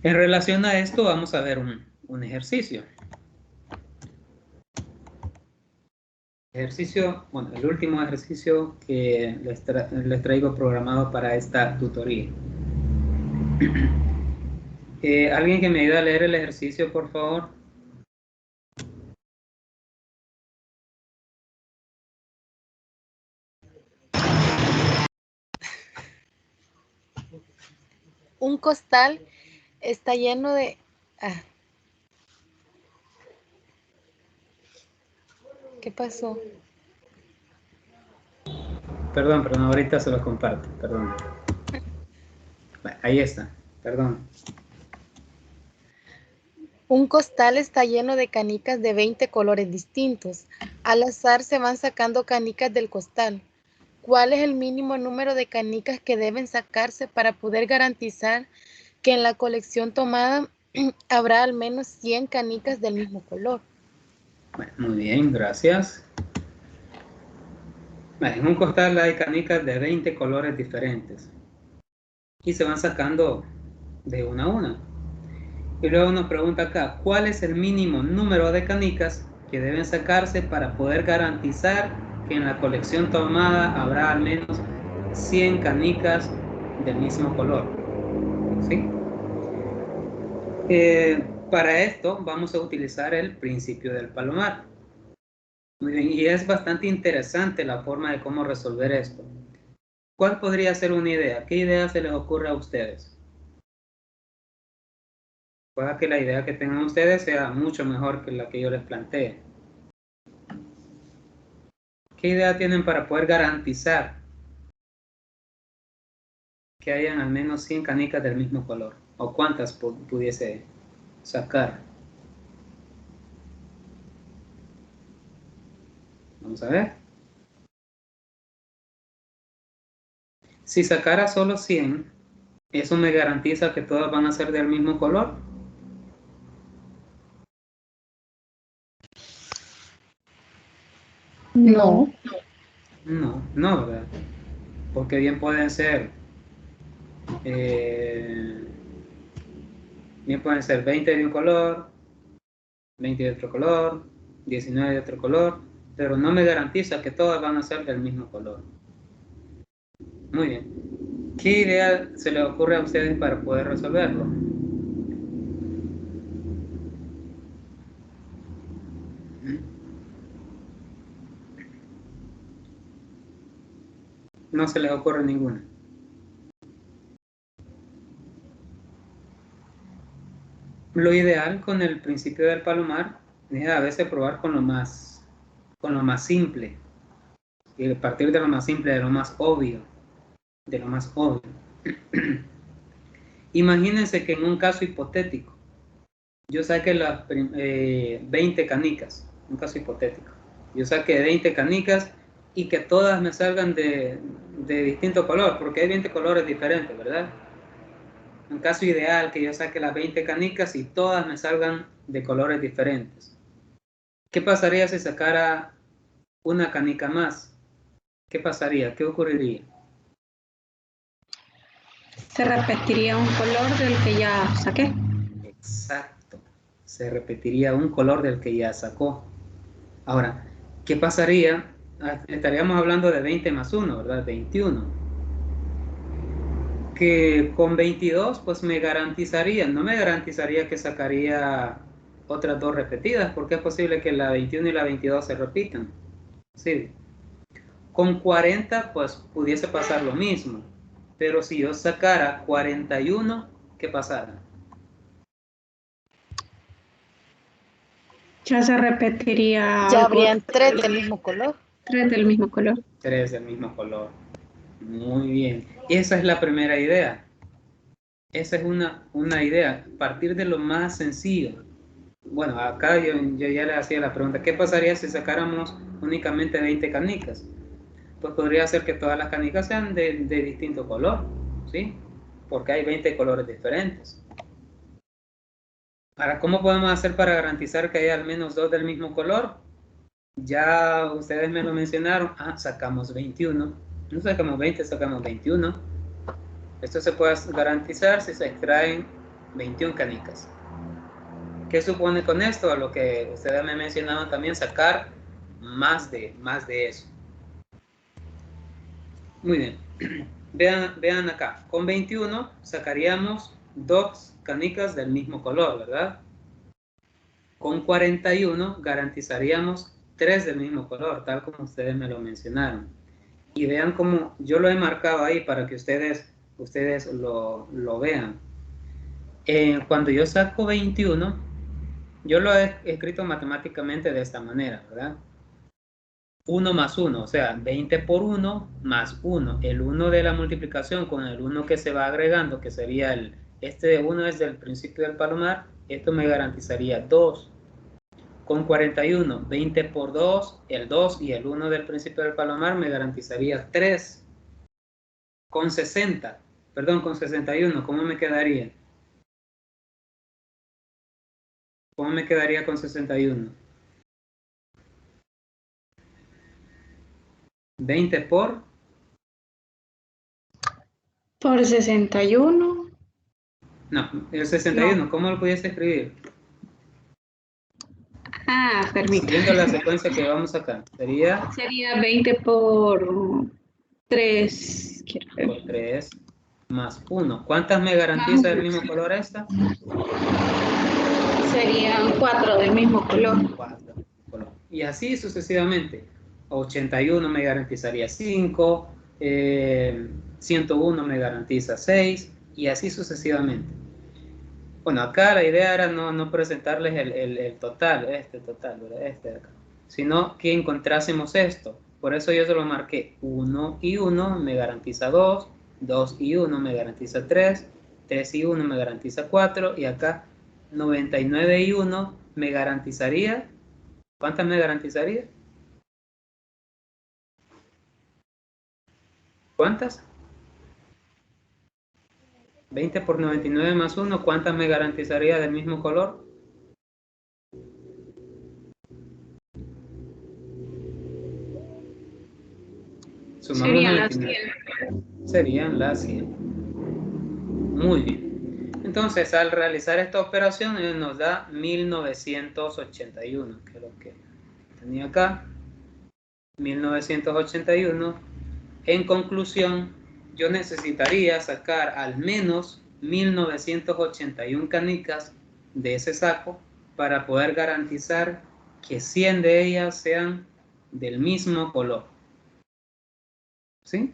En relación a esto vamos a ver un ejercicio. Bueno, el último ejercicio que les traigo programado para esta tutoría. ¿Alguien que me ayude a leer el ejercicio, por favor? Un costal está lleno de... ¿Qué pasó? Perdón, ahorita se los comparto, perdón. Bueno, ahí está, perdón. Un costal está lleno de canicas de 20 colores distintos. Al azar se van sacando canicas del costal. ¿Cuál es el mínimo número de canicas que deben sacarse para poder garantizar que en la colección tomada habrá al menos 100 canicas del mismo color? Bueno, muy bien, gracias. Bueno, en un costal hay canicas de 20 colores diferentes. Y se van sacando de una a una. Y luego nos pregunta acá, ¿cuál es el mínimo número de canicas que deben sacarse para poder garantizar que en la colección tomada habrá al menos 100 canicas del mismo color? ¿Sí? Para esto vamos a utilizar el principio del palomar. Muy bien, y es bastante interesante la forma de cómo resolver esto. ¿Cuál podría ser una idea? ¿Qué idea se les ocurre a ustedes? Pueda que la idea que tengan ustedes sea mucho mejor que la que yo les plantee. ¿Qué idea tienen para poder garantizar que hayan al menos 100 canicas del mismo color? ¿O cuántas pudiese sacar? Vamos a ver. Si sacara solo 100, ¿eso me garantiza que todas van a ser del mismo color? No. No, ¿verdad? Porque bien pueden ser 20 de un color, 20 de otro color, 19 de otro color, pero no me garantiza que todas van a ser del mismo color. Muy bien. ¿Qué idea se les ocurre a ustedes para poder resolverlo? No se les ocurre ninguna. Lo ideal con el principio del palomar es a veces probar con lo más simple. Y partir de lo más simple, de lo más obvio. De lo más obvio. Imagínense que en un caso hipotético, yo saqué las 20 canicas, un caso hipotético. Yo saqué 20 canicas y que todas me salgan de distinto color, porque hay 20 colores diferentes, ¿verdad? Un caso ideal que yo saque las 20 canicas y todas me salgan de colores diferentes. ¿Qué pasaría si sacara una canica más? ¿Qué pasaría? ¿Qué ocurriría? Se repetiría un color del que ya saqué. Exacto. Se repetiría un color del que ya sacó. Ahora, ¿qué pasaría? Estaríamos hablando de 20 más 1, ¿verdad? 21. Que con 22, pues me garantizaría, no me garantizaría que sacaría otras dos repetidas, porque es posible que la 21 y la 22 se repitan. Sí. Con 40, pues pudiese pasar lo mismo. Pero si yo sacara 41, ¿qué pasara? Ya se repetiría. Ya habrían 3 del mismo color. 3 del mismo color. 3 del mismo color. Muy bien. Esa es la primera idea. Esa es una idea. Partir de lo más sencillo. Bueno, acá yo ya le hacía la pregunta, ¿qué pasaría si sacáramos únicamente 20 canicas? Pues podría ser que todas las canicas sean de distinto color, ¿sí? Porque hay 20 colores diferentes. Ahora, ¿cómo podemos hacer para garantizar que haya al menos 2 del mismo color? Ya ustedes me lo mencionaron. Sacamos 21. No sacamos 20, sacamos 21. Esto se puede garantizar si se extraen 21 canicas. ¿Qué supone con esto? A lo que ustedes me mencionaban también, sacar más de eso. Muy bien. Vean acá. Con 21 sacaríamos 2 canicas del mismo color, ¿verdad? Con 41 garantizaríamos 3 del mismo color, tal como ustedes me lo mencionaron. Y vean cómo yo lo he marcado ahí para que ustedes lo vean. Cuando yo saco 21, yo lo he escrito matemáticamente de esta manera, ¿verdad? 1 más 1, o sea, 20 por 1 más 1. El 1 de la multiplicación con el 1 que se va agregando, que sería este 1 es del principio del palomar, esto me garantizaría 2. Con 41, 20 por 2, el 2 y el 1 del principio del palomar me garantizaría 3. Con 60, perdón, con 61, ¿cómo me quedaría? ¿Cómo me quedaría con 61? 20 por 61. No, el 61, no. ¿Cómo lo pudiese escribir? Permítame. Siguiendo la secuencia que vamos acá, sería 20 por 3. Por 3 más 1. ¿Cuántas me garantiza el mismo color esta? Serían 4 del mismo color. 4. Y así sucesivamente. 81 me garantizaría 5, 101 me garantiza 6 y así sucesivamente. Bueno, acá la idea era no presentarles el total, total, ¿verdad? De acá, sino que encontrásemos esto. Por eso yo se lo marqué 1 y 1 me garantiza 2, 2 y 1 me garantiza 3, 3 y 1 me garantiza 4 y acá 99 y 1 me garantizaría, ¿cuántas me garantizaría? ¿Cuántas? 20 por 99 más 1, ¿cuántas me garantizaría del mismo color? Sumamos Serían 99. las 100. Serían las 100. Muy bien. Entonces, al realizar esta operación, nos da 1981, que es lo que tenía acá. 1981. En conclusión, yo necesitaría sacar al menos 1981 canicas de ese saco para poder garantizar que 100 de ellas sean del mismo color. ¿Sí?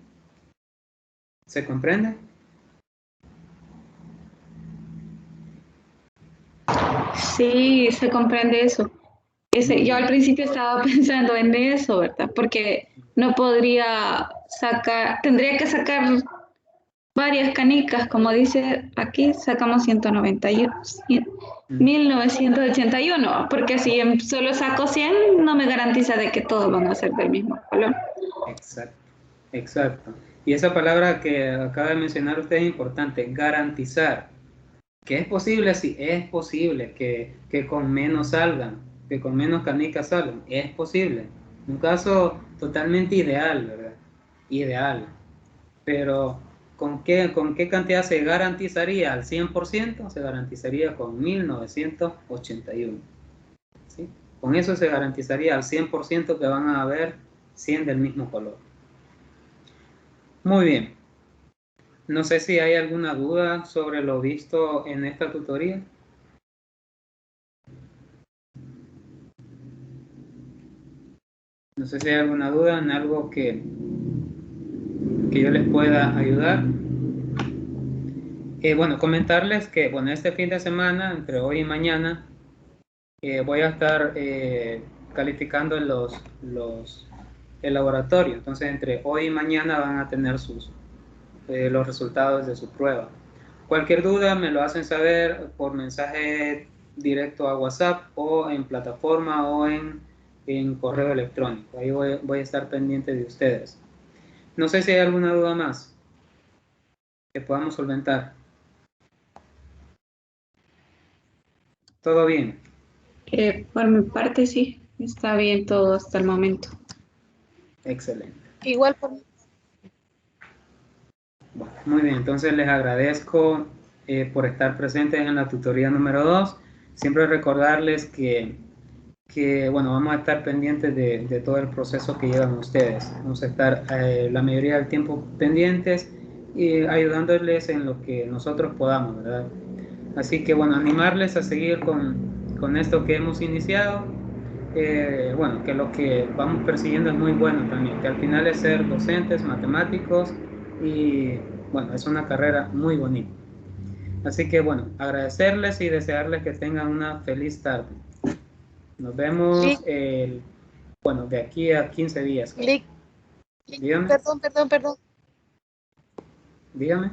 ¿Se comprende? Sí, se comprende eso. Yo al principio estaba pensando en eso, ¿verdad? Porque no podría sacar, tendría que sacar varias canicas, como dice aquí, sacamos 191, 1981, porque si solo saco 100, no me garantiza de que todos van a ser del mismo color. Exacto, exacto. Y esa palabra que acaba de mencionar usted es importante, garantizar. ¿Que es posible? Sí, es posible que con menos salgan, que con menos canicas salgan, es posible. Un caso totalmente ideal, ¿verdad? Ideal. Pero con qué cantidad se garantizaría al 100%? Se garantizaría con 1981. ¿Sí? Con eso se garantizaría al 100% que van a haber 100 del mismo color. Muy bien. No sé si hay alguna duda sobre lo visto en esta tutoría. No sé si hay alguna duda en algo que yo les pueda ayudar. Bueno, comentarles que bueno, este fin de semana, entre hoy y mañana, voy a estar calificando el laboratorio. Entonces, entre hoy y mañana van a tener los resultados de su prueba. Cualquier duda me lo hacen saber por mensaje directo a WhatsApp o en plataforma o en correo electrónico. Ahí voy a estar pendiente de ustedes. No sé si hay alguna duda más que podamos solventar. ¿Todo bien? Por mi parte, sí, está bien todo hasta el momento. Excelente. Igual por Bueno, muy bien, entonces les agradezco por estar presentes en la tutoría número 2. Siempre recordarles que bueno, vamos a estar pendientes de todo el proceso que llevan ustedes. Vamos a estar la mayoría del tiempo pendientes y ayudándoles en lo que nosotros podamos, ¿verdad? Así que bueno, animarles a seguir con esto que hemos iniciado. Bueno, que lo que vamos persiguiendo es muy bueno también, que al final es ser docentes, matemáticos y bueno, es una carrera muy bonita. Así que bueno, agradecerles y desearles que tengan una feliz tarde. Nos vemos, bueno, de aquí a 15 días. Dígame. perdón. Dígame.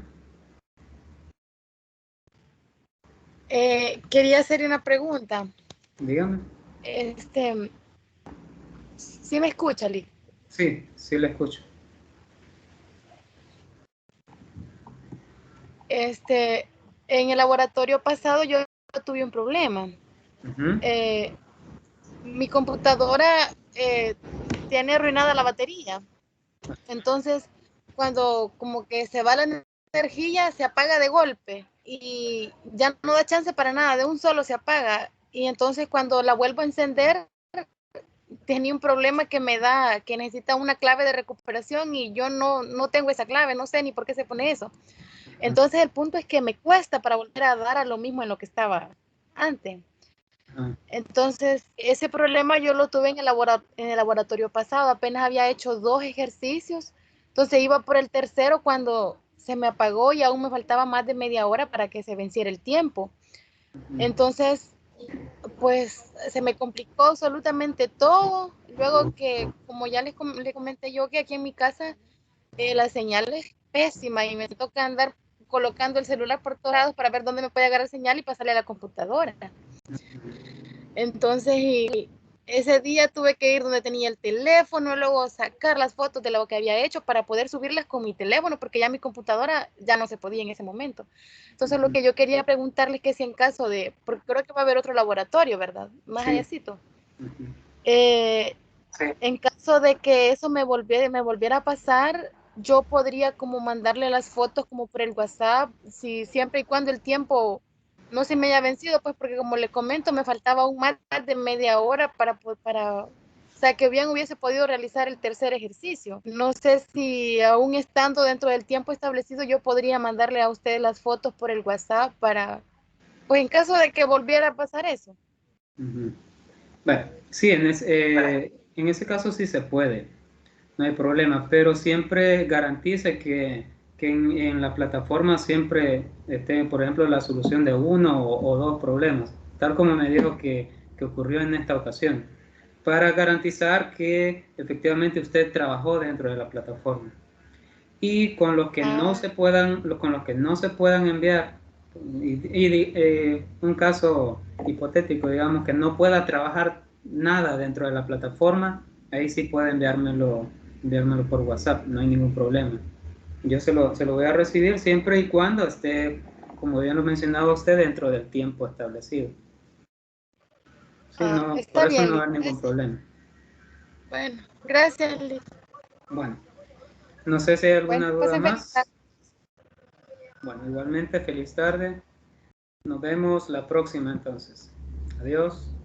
Quería hacer una pregunta. Dígame. ¿Sí me escucha, Lick? Sí, sí le escucho. En el laboratorio pasado yo tuve un problema. Mi computadora tiene arruinada la batería. Entonces, cuando como que se va la energía, se apaga de golpe y ya no da chance para nada, de un solo se apaga. Y entonces cuando la vuelvo a encender, tenía un problema que necesita una clave de recuperación y yo no tengo esa clave, no sé ni por qué se pone eso. Entonces el punto es que me cuesta para volver a dar a lo mismo en lo que estaba antes. Entonces ese problema yo lo tuve en el laboratorio pasado, apenas había hecho 2 ejercicios, entonces iba por el tercero cuando se me apagó y aún me faltaba más de media hora para que se venciera el tiempo. Entonces pues se me complicó absolutamente todo. Luego que, como ya le comenté yo, que aquí en mi casa la señal es pésima y me toca andar colocando el celular por todos lados para ver dónde me puede agarrar señal y pasarle a la computadora. Entonces, ese día tuve que ir donde tenía el teléfono, luego sacar las fotos de lo que había hecho para poder subirlas con mi teléfono, porque ya mi computadora ya no se podía en ese momento. Entonces, lo que yo quería preguntarles que si en caso de, porque creo que va a haber otro laboratorio, ¿verdad? Más allácito. En caso de que eso me volviera a pasar, yo podría como mandarle las fotos como por el WhatsApp, si siempre y cuando el tiempo no se me haya vencido, pues porque como le comento, me faltaba aún más de media hora o sea, que bien hubiese podido realizar el tercer ejercicio. No sé si aún estando dentro del tiempo establecido, yo podría mandarle a ustedes las fotos por el WhatsApp pues en caso de que volviera a pasar eso. Bueno, sí, en ese caso sí se puede, no hay problema, pero siempre garantice que en la plataforma siempre esté, por ejemplo, la solución de uno o dos problemas, tal como me dijo que ocurrió en esta ocasión, para garantizar que efectivamente usted trabajó dentro de la plataforma. Y con los que no se puedan, con los que no se puedan enviar, un caso hipotético, digamos, que no pueda trabajar nada dentro de la plataforma, ahí sí puede enviármelo por WhatsApp, no hay ningún problema. Yo se lo voy a recibir siempre y cuando esté, como bien lo mencionaba usted, dentro del tiempo establecido. Sí, no, por Está eso bien, no va a Liz. haber ningún problema. Bueno, gracias, Liz. Bueno, no sé si hay Bueno, alguna duda pase feliz tarde. más. Bueno, igualmente, feliz tarde. Nos vemos la próxima entonces. Adiós.